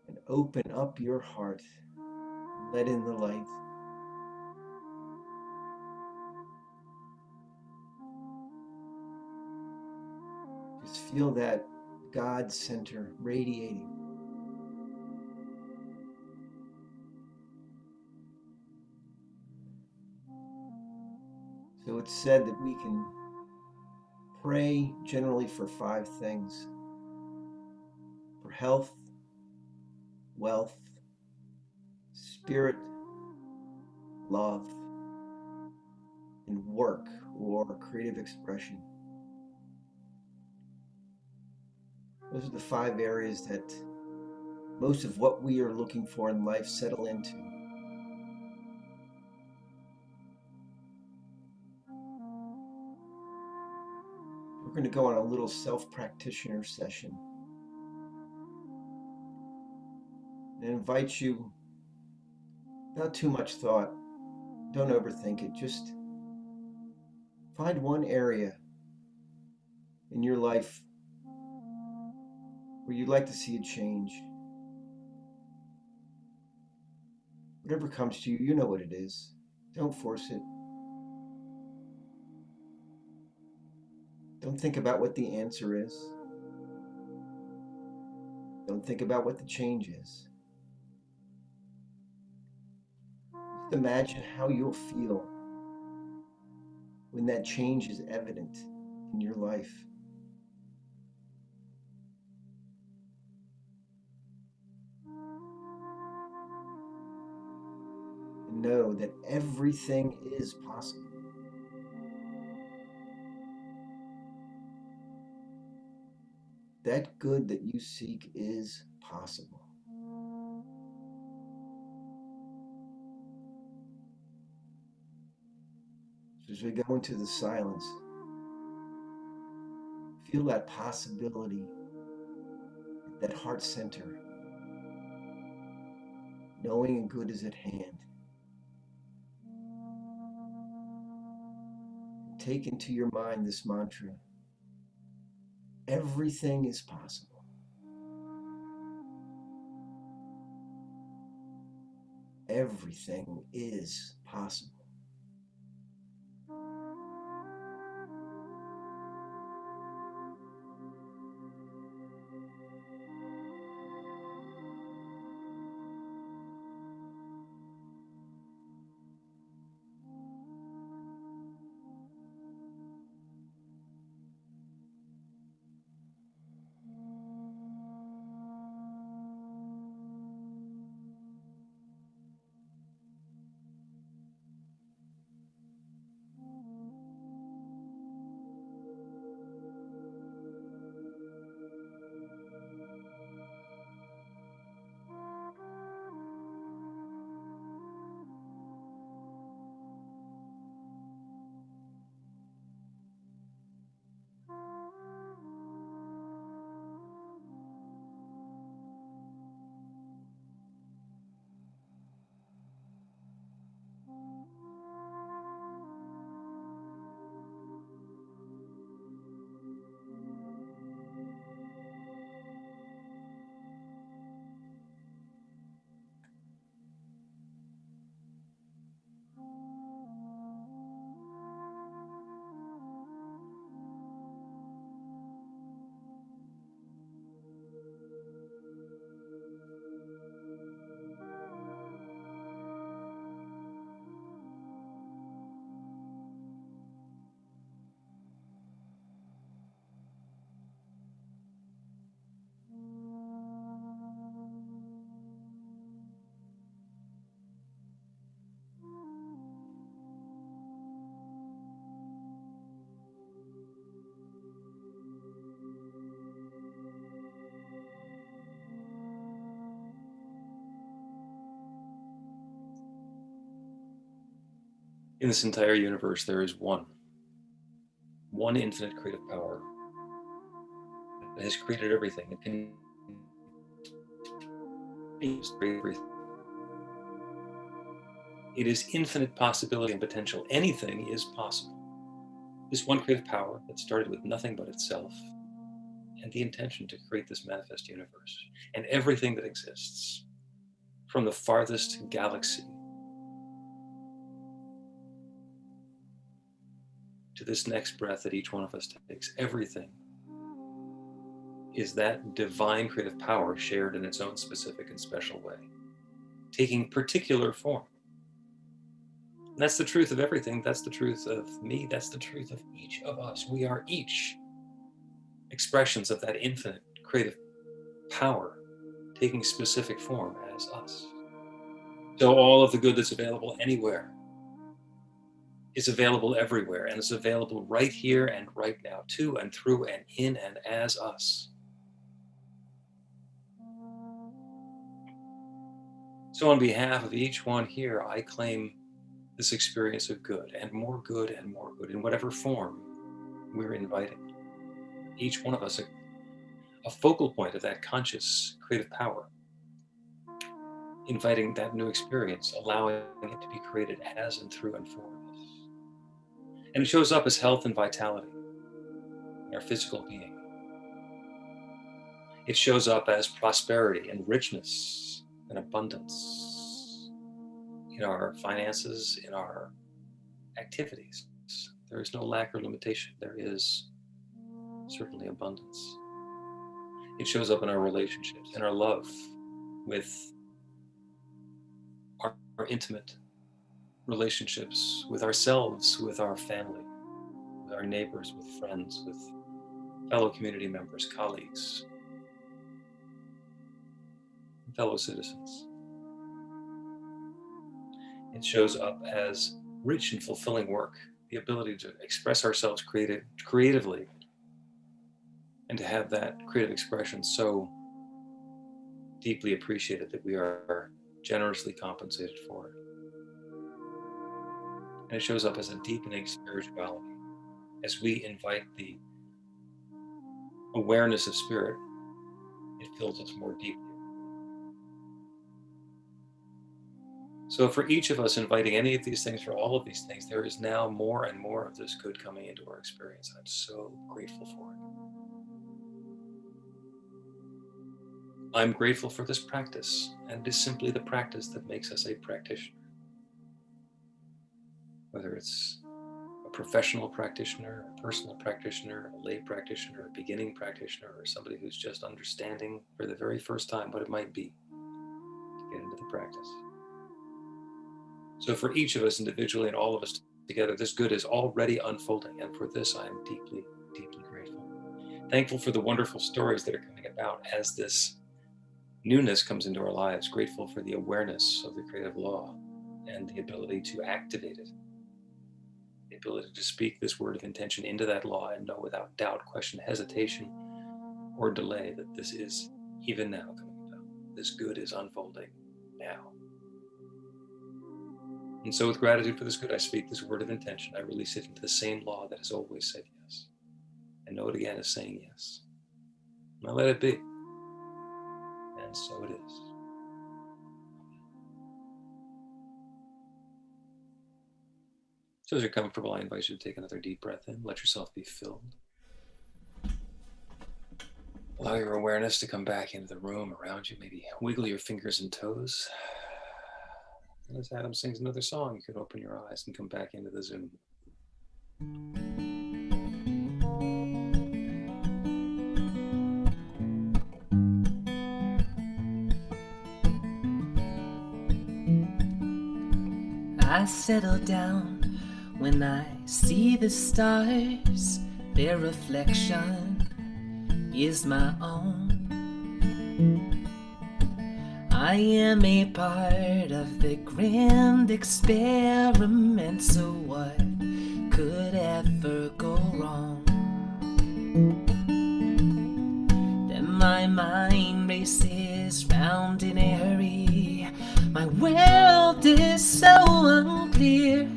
And open up your heart. Let in the light. Just feel that God center radiating. So it's said that we can pray generally for 5 things: for health, wealth, spirit, love, and work or creative expression. Those are the 5 areas that most of what we are looking for in life settle into. We're going to go on a little self-practitioner session and invite you, without too much thought, don't overthink it, just find one area in your life where you'd like to see a change. Whatever comes to you, you know what it is. Don't force it. Don't think about what the answer is. Don't think about what the change is. Just imagine how you'll feel when that change is evident in your life. And know that everything is possible. That good that you seek is possible. So as we go into the silence, feel that possibility, that heart center, knowing good is at hand. Take into your mind this mantra: everything is possible. Everything is possible.
In this entire universe, there is one infinite creative power that has created everything. It can create everything. It is infinite possibility and potential. Anything is possible. This one creative power that started with nothing but itself and the intention to create this manifest universe and everything that exists, from the farthest galaxy to this next breath that each one of us takes, everything is that divine creative power shared in its own specific and special way, taking particular form. And that's the truth of everything. That's the truth of me. That's the truth of each of us. We are each expressions of that infinite creative power taking specific form as us. So all of the good that's available anywhere is available everywhere, and is available right here and right now, to and through and in and as us. So on behalf of each one here, I claim this experience of good and more good and more good in whatever form we're inviting. Each one of us a focal point of that conscious creative power, inviting that new experience, allowing it to be created as and through and for us. And it shows up as health and vitality in our physical being. It shows up as prosperity and richness and abundance in our finances, in our activities. There is no lack or limitation. There is certainly abundance. It shows up in our relationships, in our love with our intimate relationships, with ourselves, with our family, with our neighbors, with friends, with fellow community members, colleagues, fellow citizens. It shows up as rich and fulfilling work, the ability to express ourselves creatively, and to have that creative expression so deeply appreciated that we are generously compensated for it. And it shows up as a deepening spirituality as we invite the awareness of spirit. It fills us more deeply. So for each of us inviting any of these things, for all of these things, there is now more and more of this good coming into our experience. I'm so grateful for it. I'm grateful for this practice, and it is simply the practice that makes us a practitioner. Whether it's a professional practitioner, a personal practitioner, a lay practitioner, a beginning practitioner, or somebody who's just understanding for the very first time what it might be to get into the practice. So for each of us individually and all of us together, this good is already unfolding, and for this I am deeply, deeply grateful. Thankful for the wonderful stories that are coming about as this newness comes into our lives, grateful for the awareness of the creative law and the ability to activate it, the ability to speak this word of intention into that law and know without doubt, question, hesitation, or delay that this is even now coming about. This good is unfolding now. And so with gratitude for this good, I speak this word of intention. I release it into the same law that has always said yes. And know it again as saying yes. And I let it be. And so it is. So as you're comfortable, I invite you to take another deep breath in. Let yourself be filled. Allow your awareness to come back into the room around you. Maybe wiggle your fingers and toes. As Adam sings another song, you could open your eyes and come back into the Zoom.
I settle down when I see the stars. Their reflection is my own. I am a part of the grand experiment, so what could ever go wrong? Then my mind races round in a hurry. My world is so unclear.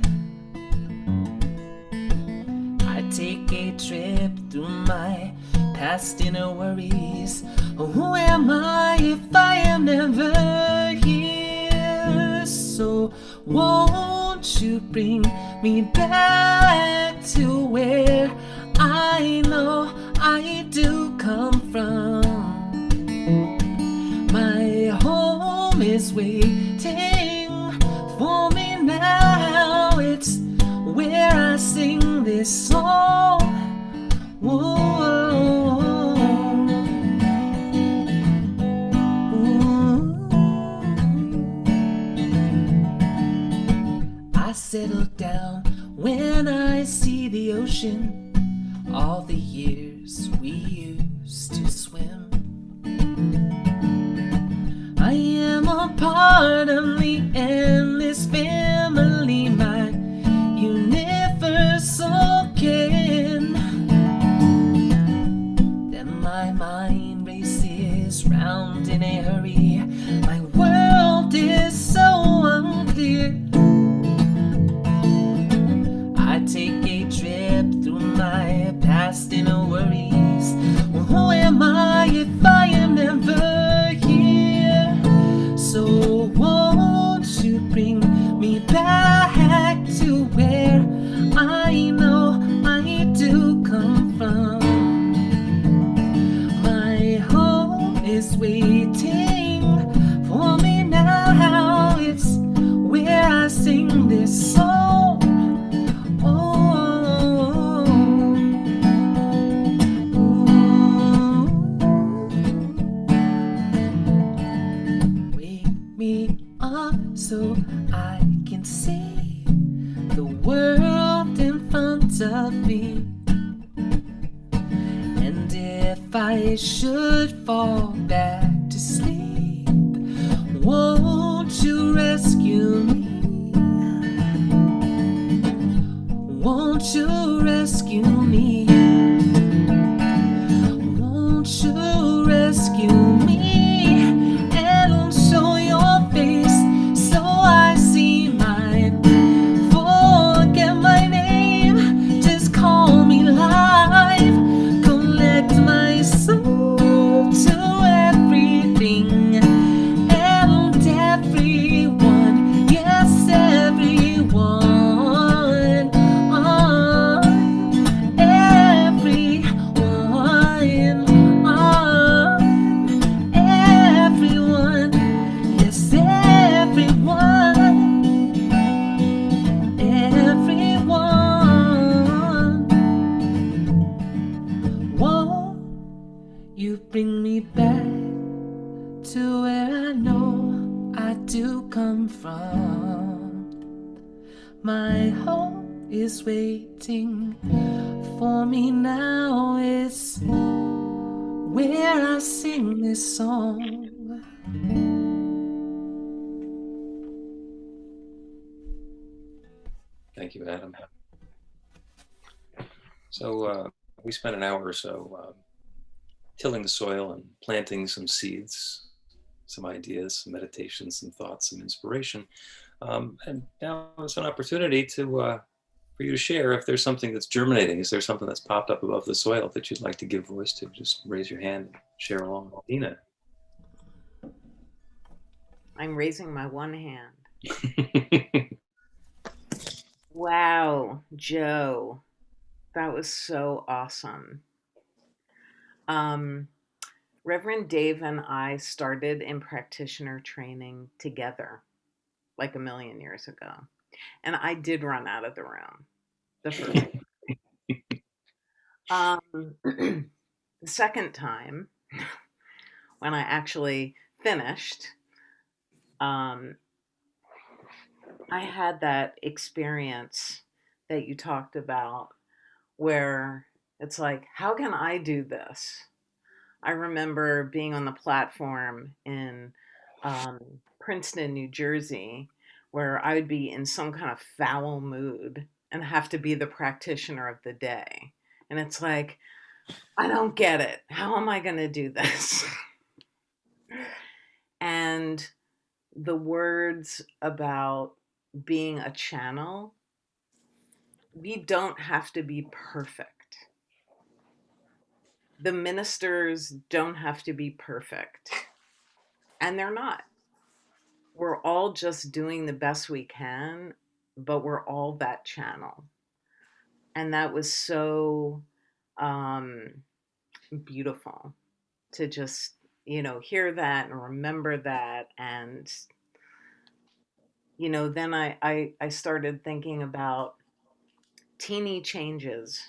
past inner worries. Who am I if I am never here? So won't you bring me back to where I know I do come from? My home is waiting for me now. It's where I sing this song. Whoa. I settle down when I see the ocean, all the years we used to swim. I am a part of the endless family, my universal kin. Then my mind races round in a hurry. My world is so unclear. I take a trip through my past inner worries. Well, who am I if I am never here? So won't you bring me back to where I know I do come from? My home is waiting for me now. It's where I sing this song. So I can see the world in front of me. And if I should fall back to sleep, won't you rescue me? Won't you rescue me? Won't you rescue me? And show your face so I see mine. Forget my name, just call me live. Collect my soul to everything and everyone. Yes, everyone. Everyone. Yes, everyone. Won't you bring me back to where I know I do come from? My home is waiting for me now. It's where I sing this song.
Thank you, Adam. So we spent an hour or so tilling the soil and planting some seeds, some ideas, some meditations, some thoughts, some inspiration. And now it's an opportunity to for you to share if there's something that's germinating. Is there something that's popped up above the soil that you'd like to give voice to? Just raise your hand and share along. Dina.
I'm raising my one hand. Wow, Joe, that was so awesome. Reverend Dave and I started in practitioner training together like a million years ago. And I did run out of the room the first the second time, when I actually finished, I had that experience that you talked about where it's like, how can I do this? I remember being on the platform in Princeton, New Jersey, where I would be in some kind of foul mood and have to be the practitioner of the day. And it's like, I don't get it. How am I going to do this? And the words about being a channel, we don't have to be perfect. the ministers don't have to be perfect, and they're not. We're all just doing the best we can, but we're all that channel. And that was so beautiful to just, hear that and remember that. And, then I started thinking about teeny changes,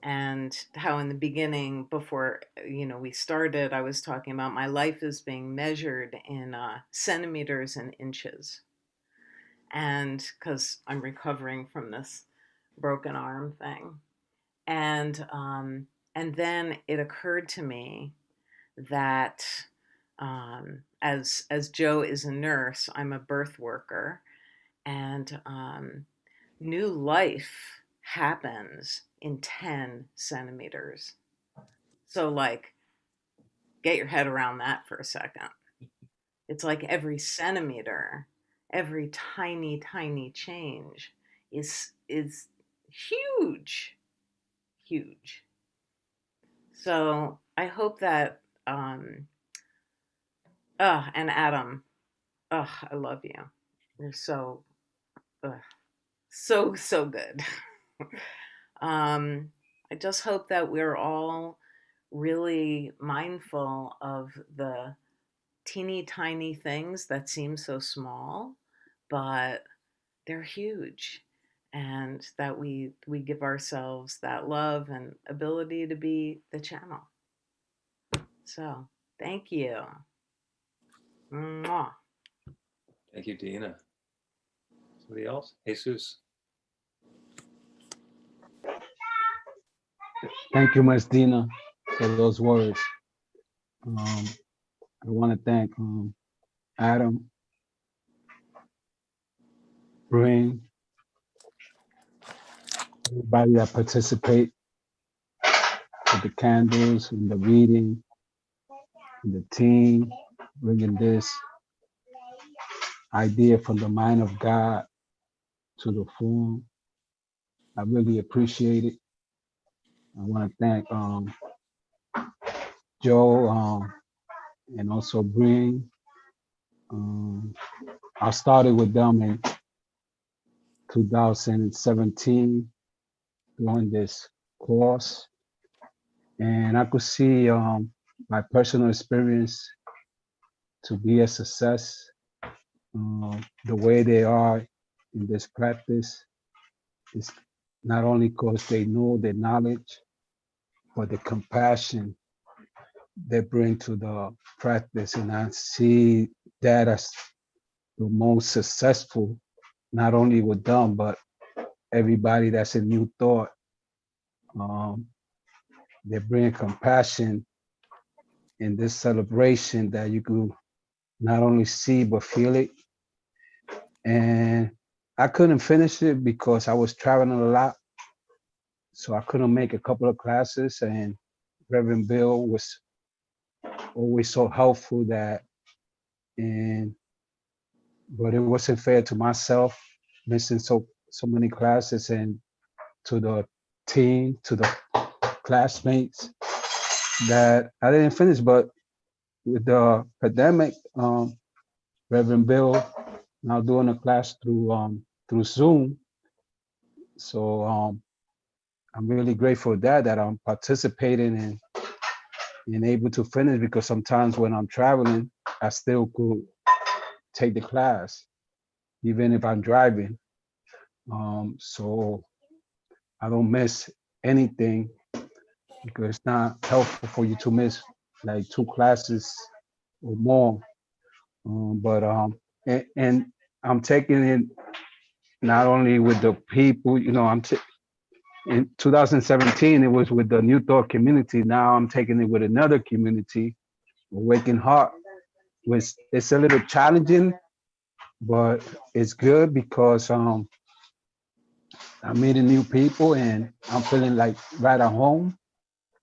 and how in the beginning, before we started, I was talking about my life is being measured in centimeters and inches, and because I'm recovering from this broken arm thing, and then it occurred to me that as Joe is a nurse, I'm a birth worker, and new life happens in 10 centimeters. So, like, get your head around that for a second. It's like every centimeter, every tiny, tiny change is huge, huge. So I hope that, and Adam, I love you. You're so good. I just hope that we're all really mindful of the teeny tiny things that seem so small, but they're huge, and that we give ourselves that love and ability to be the channel. So thank you. Mwah.
Thank you, Dina. Somebody else? Jesus.
Thank you, Ms. Dina, for those words. I want to thank Adam, Breen, everybody that participate with the candles and the reading, and the team bringing this idea from the mind of God to the form. I really appreciate it. I want to thank Joe and also Breen. I started with them in 2017 doing this course, and I could see my personal experience to be a success. The way they are in this practice is not only because they know the knowledge, but the compassion they bring to the practice. And I see that as the most successful, not only with them, but everybody that's a new thought. They bring compassion in this celebration that you can not only see, but feel it. And I couldn't finish it because I was traveling a lot. So I couldn't make a couple of classes, and Reverend Bill was always so helpful but it wasn't fair to myself, missing so many classes, and to the team, to the classmates, that I didn't finish. But with the pandemic, Reverend Bill now doing a class through Zoom. So I'm really grateful that I'm participating and able to finish, because sometimes when I'm traveling, I still could take the class, even if I'm driving. So I don't miss anything, because it's not helpful for you to miss like 2 classes or more. And I'm taking it not only with the people, in 2017, it was with the New Thought community. Now I'm taking it with another community, Awakened Heart, which it's a little challenging, but it's good because I'm meeting new people and I'm feeling like right at home,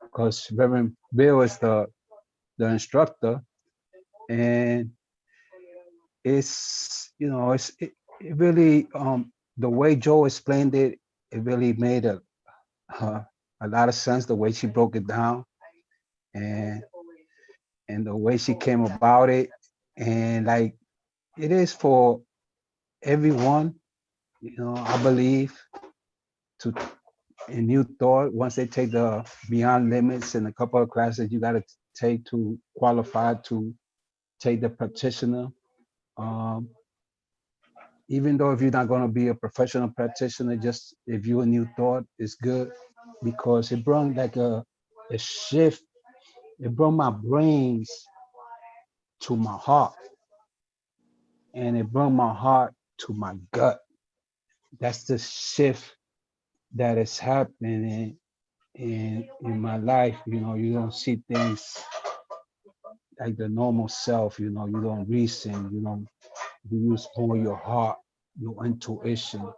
because Reverend Bill is the instructor, and it's it really the way Joe explained it, it really made a lot of sense, the way she broke it down. and the way she came about it, and like it is for everyone, you know, I believe, to a new thought once they take the Beyond Limits and a couple of classes you got to take to qualify to take the practitioner. Even though if you're not going to be a professional practitioner, just if you're a new thought, it's good because it brought like a shift. It brought my brains to my heart, and it brought my heart to my gut. That's the shift that is happening in my life. You know, you don't see things like the normal self. You know, you don't reason. You use more your heart, your intuition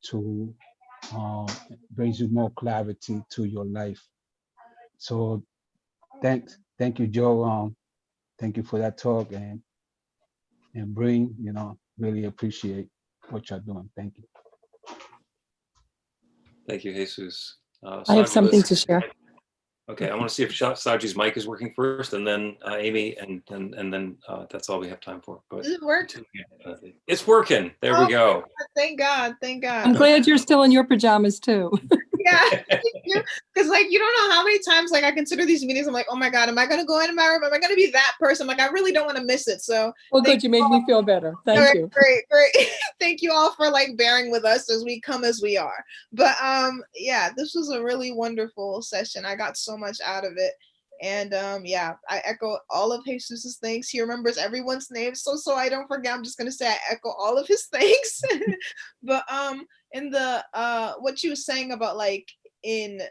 to brings you more clarity to your life. So thank you, Joe. Thank you for that talk, and Breen, you know, really appreciate what you're doing. Thank you.
Thank you, Jesus.
I have something to share.
Okay, I want to see if Saji's mic is working first, and then Amy, and then that's all we have time for.
Does it work?
It's working. There we go.
Thank God. Thank God.
I'm glad you're still in your pajamas too.
Yeah, thank you. Because like you don't know how many times like I consider these meetings. I'm like, oh my God, am I gonna go in my room? Am I gonna be that person? Like I really don't want to miss it. So
well, good. You made me feel better. Thank you.
Great. Thank you all for like bearing with us as we come as we are. But yeah, this was a really wonderful session. I got so much out of it. And yeah, I echo all of Jesus's thanks. He remembers everyone's name. So I don't forget, I'm just gonna say I echo all of his thanks. But in the what you were saying about like in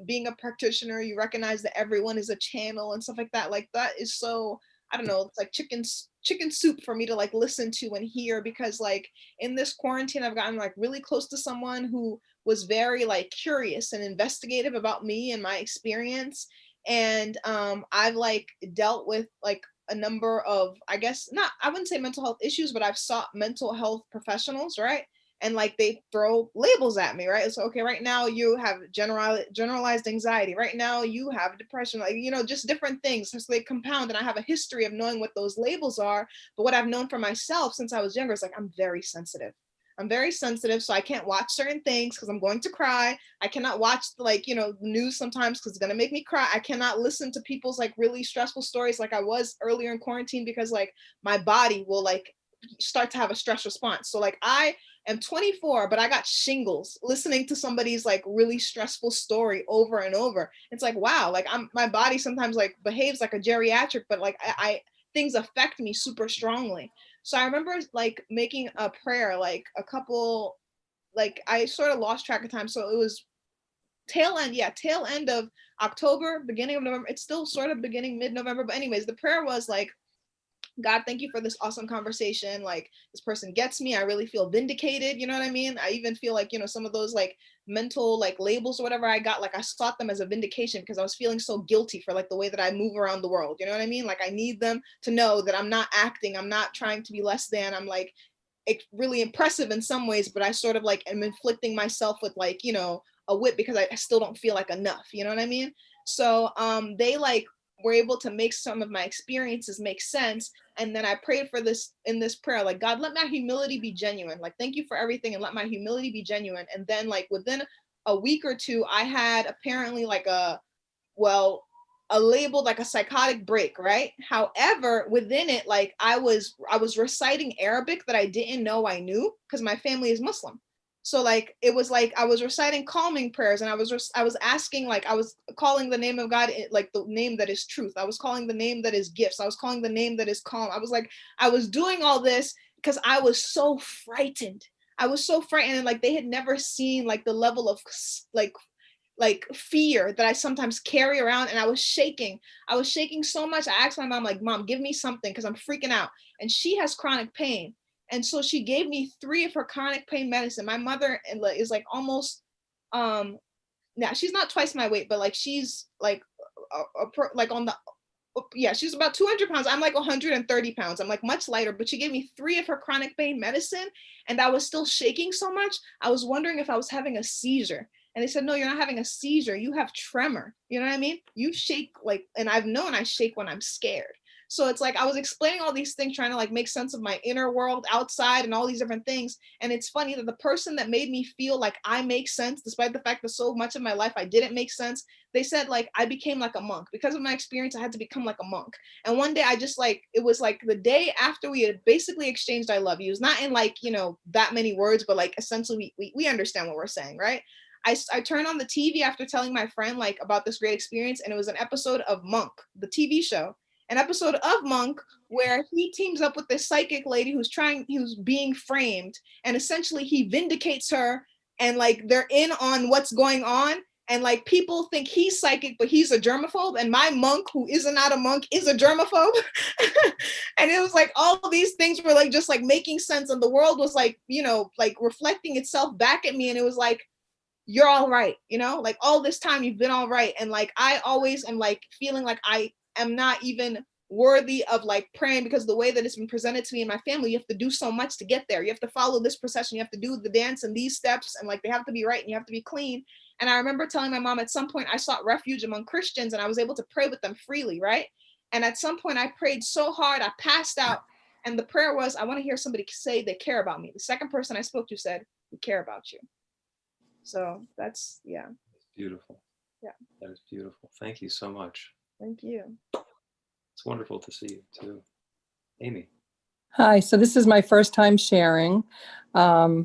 being a practitioner, you recognize that everyone is a channel and stuff like that. Like that is so, I don't know, it's like chicken soup for me to like listen to and hear, because like in this quarantine I've gotten like really close to someone who was very like curious and investigative about me and my experience. And I've like dealt with like a number of, I guess not, I wouldn't say mental health issues, but I've sought mental health professionals, right? And like they throw labels at me, right? It's okay, right now you have generalized anxiety. Right now you have depression, like, you know, just different things. So they compound, and I have a history of knowing what those labels are. But what I've known for myself since I was younger is like, I'm very sensitive. So I can't watch certain things because I'm going to cry. I cannot watch like, you know, the news sometimes because it's going to make me cry. I cannot listen to people's like really stressful stories like I was earlier in quarantine, because like my body will like start to have a stress response. So like I am 24, but I got shingles listening to somebody's like really stressful story over and over. It's like, wow, like my body sometimes like behaves like a geriatric, but like I things affect me super strongly. So I remember like making a prayer, like a couple, like I sort of lost track of time. So it was tail end of October, beginning of November. It's still sort of beginning mid-November. But anyways, the prayer was like, God, thank you for this awesome conversation. Like this person gets me. I really feel vindicated. You know what I mean? I even feel like, you know, some of those like mental like labels or whatever I got, like I sought them as a vindication because I was feeling so guilty for like the way that I move around the world. You know what I mean? Like I need them to know that I'm not acting. I'm not trying to be less than. I'm like really impressive in some ways, but I sort of like am inflicting myself with like, you know, a whip because I still don't feel like enough. You know what I mean? So they like were able to make some of my experiences make sense. And then I prayed for this in this prayer, like, God, let my humility be genuine. Like, thank you for everything and let my humility be genuine. And then like within a week or two, I had apparently like a labeled like a psychotic break, right? However, within it, like I was reciting Arabic that I didn't know I knew because my family is Muslim. So like, it was like, I was reciting calming prayers and I was asking, like, I was calling the name of God, like the name that is truth. I was calling the name that is gifts. I was calling the name that is calm. I was like, I was doing all this because I was so frightened. And like, they had never seen like the level of like fear that I sometimes carry around. And I was shaking so much. I asked my mom, like, Mom, give me something because I'm freaking out. And she has chronic pain. And so she gave me 3 of her chronic pain medicine. My mother is like almost, now she's not twice my weight, but like she's like, she's about 200 pounds. I'm like 130 pounds. I'm like much lighter, but she gave me 3 of her chronic pain medicine. And I was still shaking so much. I was wondering if I was having a seizure. And they said, no, you're not having a seizure. You have tremor. You know what I mean? You shake like, and I've known I shake when I'm scared. So it's like I was explaining all these things, trying to like make sense of my inner world outside and all these different things. And it's funny that the person that made me feel like I make sense, despite the fact that so much of my life I didn't make sense, they said like I became like a monk. Because of my experience, I had to become like a monk. And one day I just like, it was like the day after we had basically exchanged I love yous, not in like, you know, that many words, but like essentially we understand what we're saying, right? I turned on the TV after telling my friend like about this great experience, and it was an episode of Monk, the TV show, an episode of Monk where he teams up with this psychic lady who's being framed, and essentially he vindicates her, and like they're in on what's going on, and like people think he's psychic but he's a germaphobe, and my monk, who is not a monk, is a germaphobe. And it was like all of these things were like just like making sense, and the world was like, you know, like reflecting itself back at me, and it was like, you're all right, you know, like all this time you've been all right. And like I always am like feeling like I am not even worthy of like praying, because the way that it's been presented to me and my family, you have to do so much to get there. You have to follow this procession, you have to do the dance and these steps, and like they have to be right and you have to be clean. And I remember telling my mom at some point I sought refuge among Christians and I was able to pray with them freely, right? And at some point I prayed so hard I passed out, and the prayer was, I want to hear somebody say they care about me. The second person I spoke to said, we care about you. So that's, yeah.
Beautiful.
Yeah.
That is beautiful. Thank you so much.
Thank you.
It's wonderful to see you too. Amy.
Hi, so this is my first time sharing. I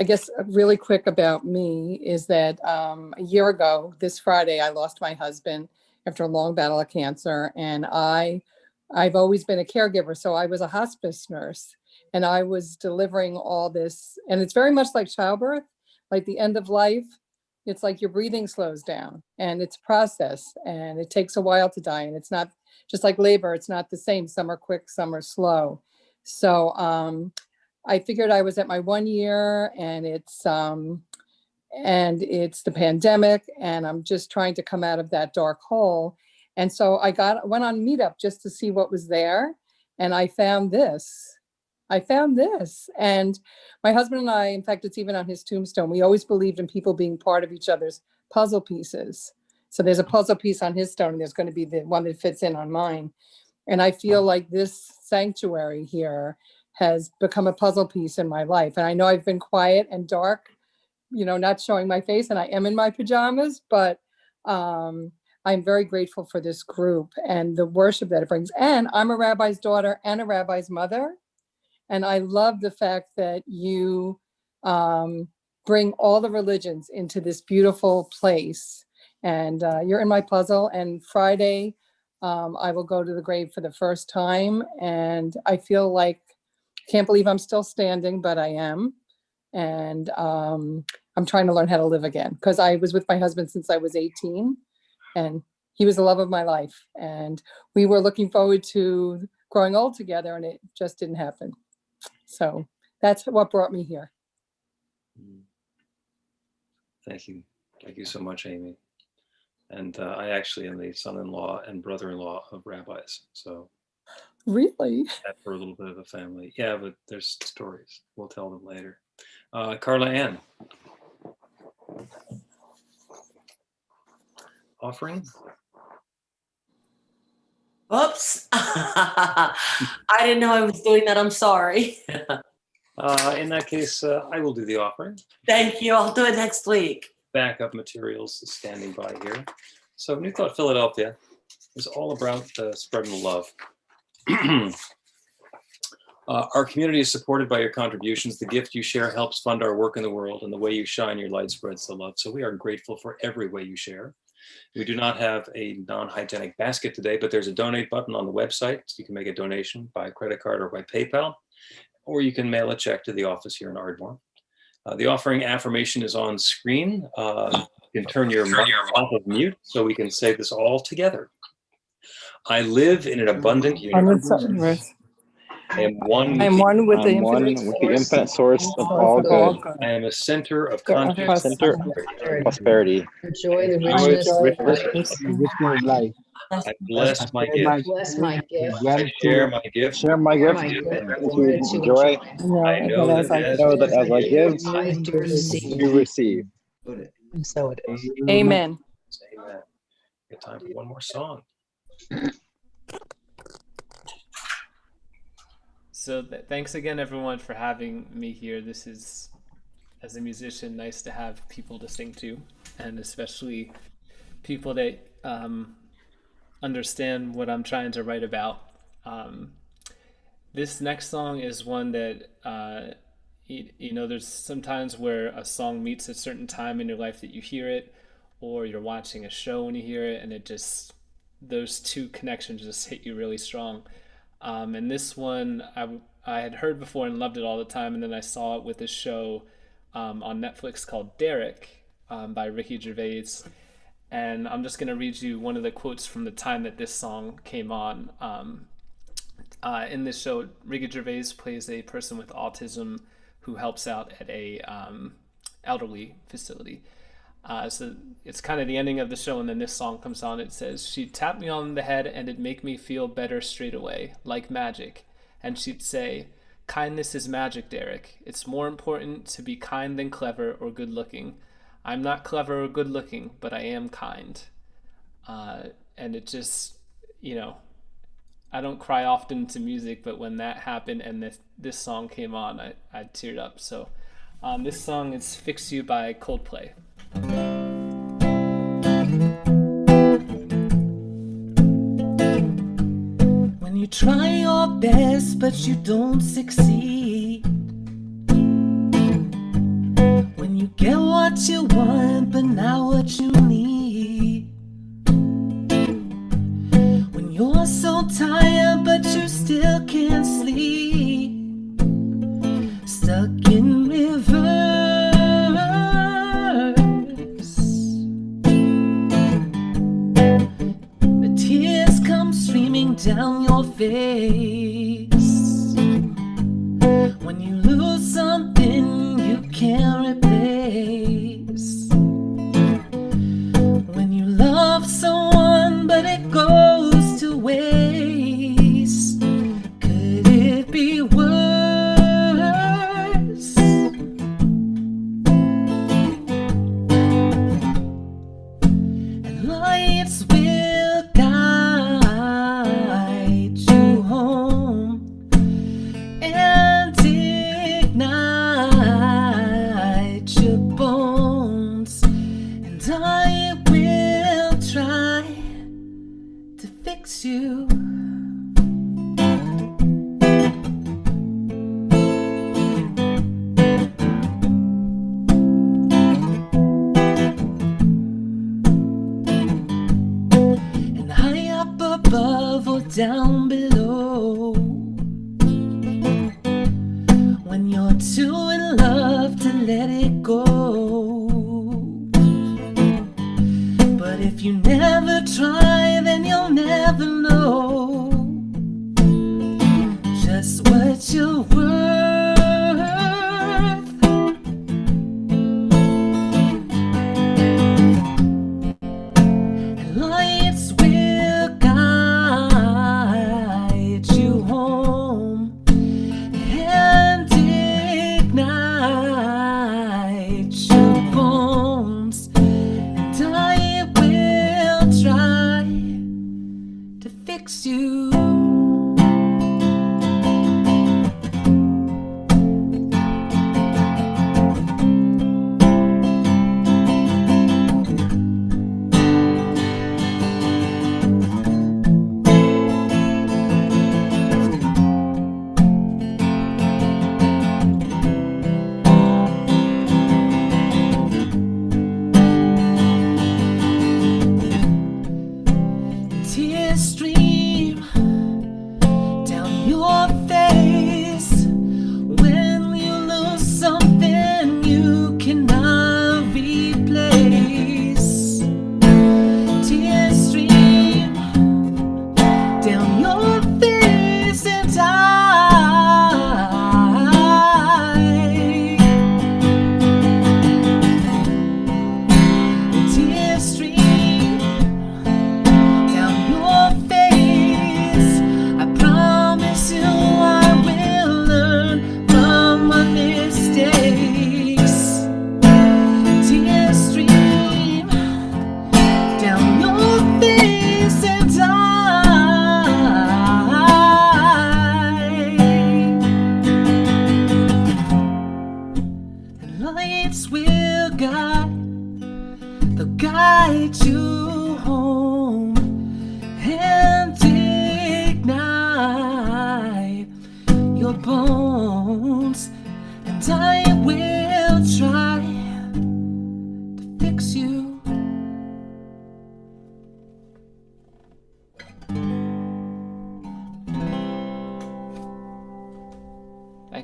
guess really quick about me is that a year ago, this Friday, I lost my husband after a long battle of cancer. And I've always been a caregiver. So I was a hospice nurse. And I was delivering all this, and it's very much like childbirth, like the end of life. It's like your breathing slows down, and it's a process, and it takes a while to die. And it's not just like labor. It's not the same. Some are quick, some are slow. So I figured I was at my 1 year, and it's the pandemic, and I'm just trying to come out of that dark hole. And so I went on Meetup just to see what was there, and I found this. And my husband and I, in fact, it's even on his tombstone, we always believed in people being part of each other's puzzle pieces. So there's a puzzle piece on his stone, and there's going to be the one that fits in on mine. And I feel like this sanctuary here has become a puzzle piece in my life. And I know I've been quiet and dark, you know, not showing my face, and I am in my pajamas, but I'm very grateful for this group and the worship that it brings. And I'm a rabbi's daughter and a rabbi's mother. And I love the fact that you bring all the religions into this beautiful place. And you're in my puzzle. And Friday, I will go to the grave for the first time. And I feel like, can't believe I'm still standing, but I am. And I'm trying to learn how to live again, because I was with my husband since I was 18. And he was the love of my life. And we were looking forward to growing old together, and it just didn't happen. So that's what brought me here.
Thank you. Thank you so much, Amy. And I actually am the son-in-law and brother-in-law of rabbis. So
really,
for a little bit of a family. Yeah, but there's stories. We'll tell them later. Carla Ann. Offering?
Oops. I didn't know I was doing that. I'm sorry.
In that case, I will do the offering.
Thank you. I'll do it next week.
Backup materials standing by here. So New Thought Philadelphia is all about spreading the love. Our community is supported by your contributions. The gift you share helps fund our work in the world, and the way you shine your light spreads the love. So we are grateful for every way you share. We do not have a non-hygienic basket today, but there's a donate button on the website. So you can make a donation by credit card or by PayPal, or you can mail a check to the office here in Ardmore. The offering affirmation is on screen. You can turn your mic off of mute so we can say this all together. I live in an abundant universe. I am one.
I am one with the
I'm one
infinite
with the infinite source of all good.
I am a center of
Center of
conscious
Center of prosperity.
Enjoy the
Joy
richness
is
of
rich.
life.
The richness of life.
I bless my
share
gift.
Bless my
with
gift.
I
gratitude.
share my gift.
Share my gift
My gift.
into joy.
I know that as
Know that as I give,
I do receive.
you receive.
And so it is.
Amen.
Amen. Good time for one more song.
So thanks again, everyone, for having me here. This is, as a musician, nice to have people to sing to, and especially people that understand what I'm trying to write about. This next song is one that, you know, there's sometimes where a song meets a certain time in your life that you hear it, or you're watching a show when you hear it, and it just, those two connections just hit you really strong. And this one I had heard before and loved it all the time, and then I saw it with this show on Netflix called Derek by Ricky Gervais. And I'm just going to read you one of the quotes from the time that this song came on. In this show, Ricky Gervais plays a person with autism who helps out at a elderly facility. So it's kind of the ending of the show, and then this song comes on. It says, "She'd tap me on the head and it'd make me feel better straight away, like magic. And she'd say, 'Kindness is magic, Derek. It's more important to be kind than clever or good looking. I'm not clever or good looking, but I am kind.'" And it just, you know, I don't cry often to music, but when that happened and this song came on, I teared up. So this song is "Fix You" by Coldplay.
When you try your best but you don't succeed, when you get what you want but not what you need, when you're so tired but you still can't sleep, stuck in reverse, tears come streaming down your face. When you lose something you can't replace. When you love someone but it goes to waste. Could it be worse? And lights will guide you home and ignite your bones, and I will try to fix you. And high up above or down below, when you're too in love to let it go. But if you never try, then you'll never know just what you're worth. And lights will guide you home and ignite your bones, and I will try to fix you. Tears stream down your face when you lose something you cannot replace. Tears stream down your face, and I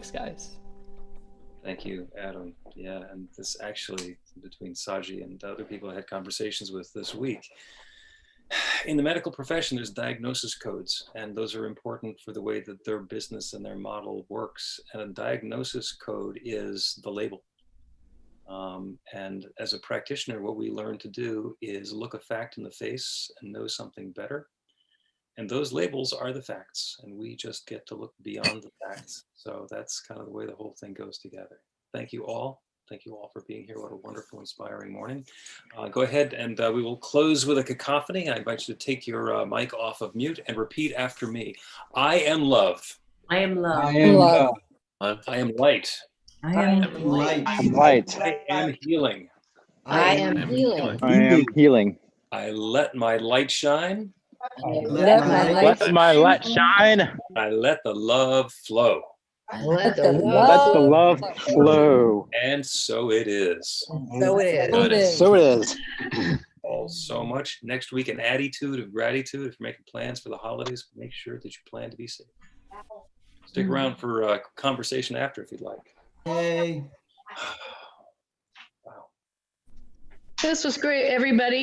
Thanks, guys.
Thank you, Adam. Yeah, and this actually, between Saji and other people I had conversations with this week, in the medical profession, there's diagnosis codes, and those are important for the way that their business and their model works. And a diagnosis code is the label. And as a practitioner, what we learn to do is look a fact in the face and know something better. And those labels are the facts, and we just get to look beyond the facts. So that's kind of the way the whole thing goes together. Thank you all. Thank you all for being here. What a wonderful, inspiring morning. Go ahead and we will close with a cacophony. I invite you to take your mic off of mute and repeat after me. I am love.
I am love.
I am love.
I am light.
I am
Light.
I'm light.
I am healing.
I am healing.
I am healing.
I let my light shine.
Let my light shine.
I let the love flow.
Let the
Let the love flow.
And so it is.
So it is.
So it is.
All so much. Next week, an attitude of gratitude. If you're making plans for the holidays, make sure that you plan to be safe. Stick around for a conversation after if you'd like.
Hey.
This was great, everybody.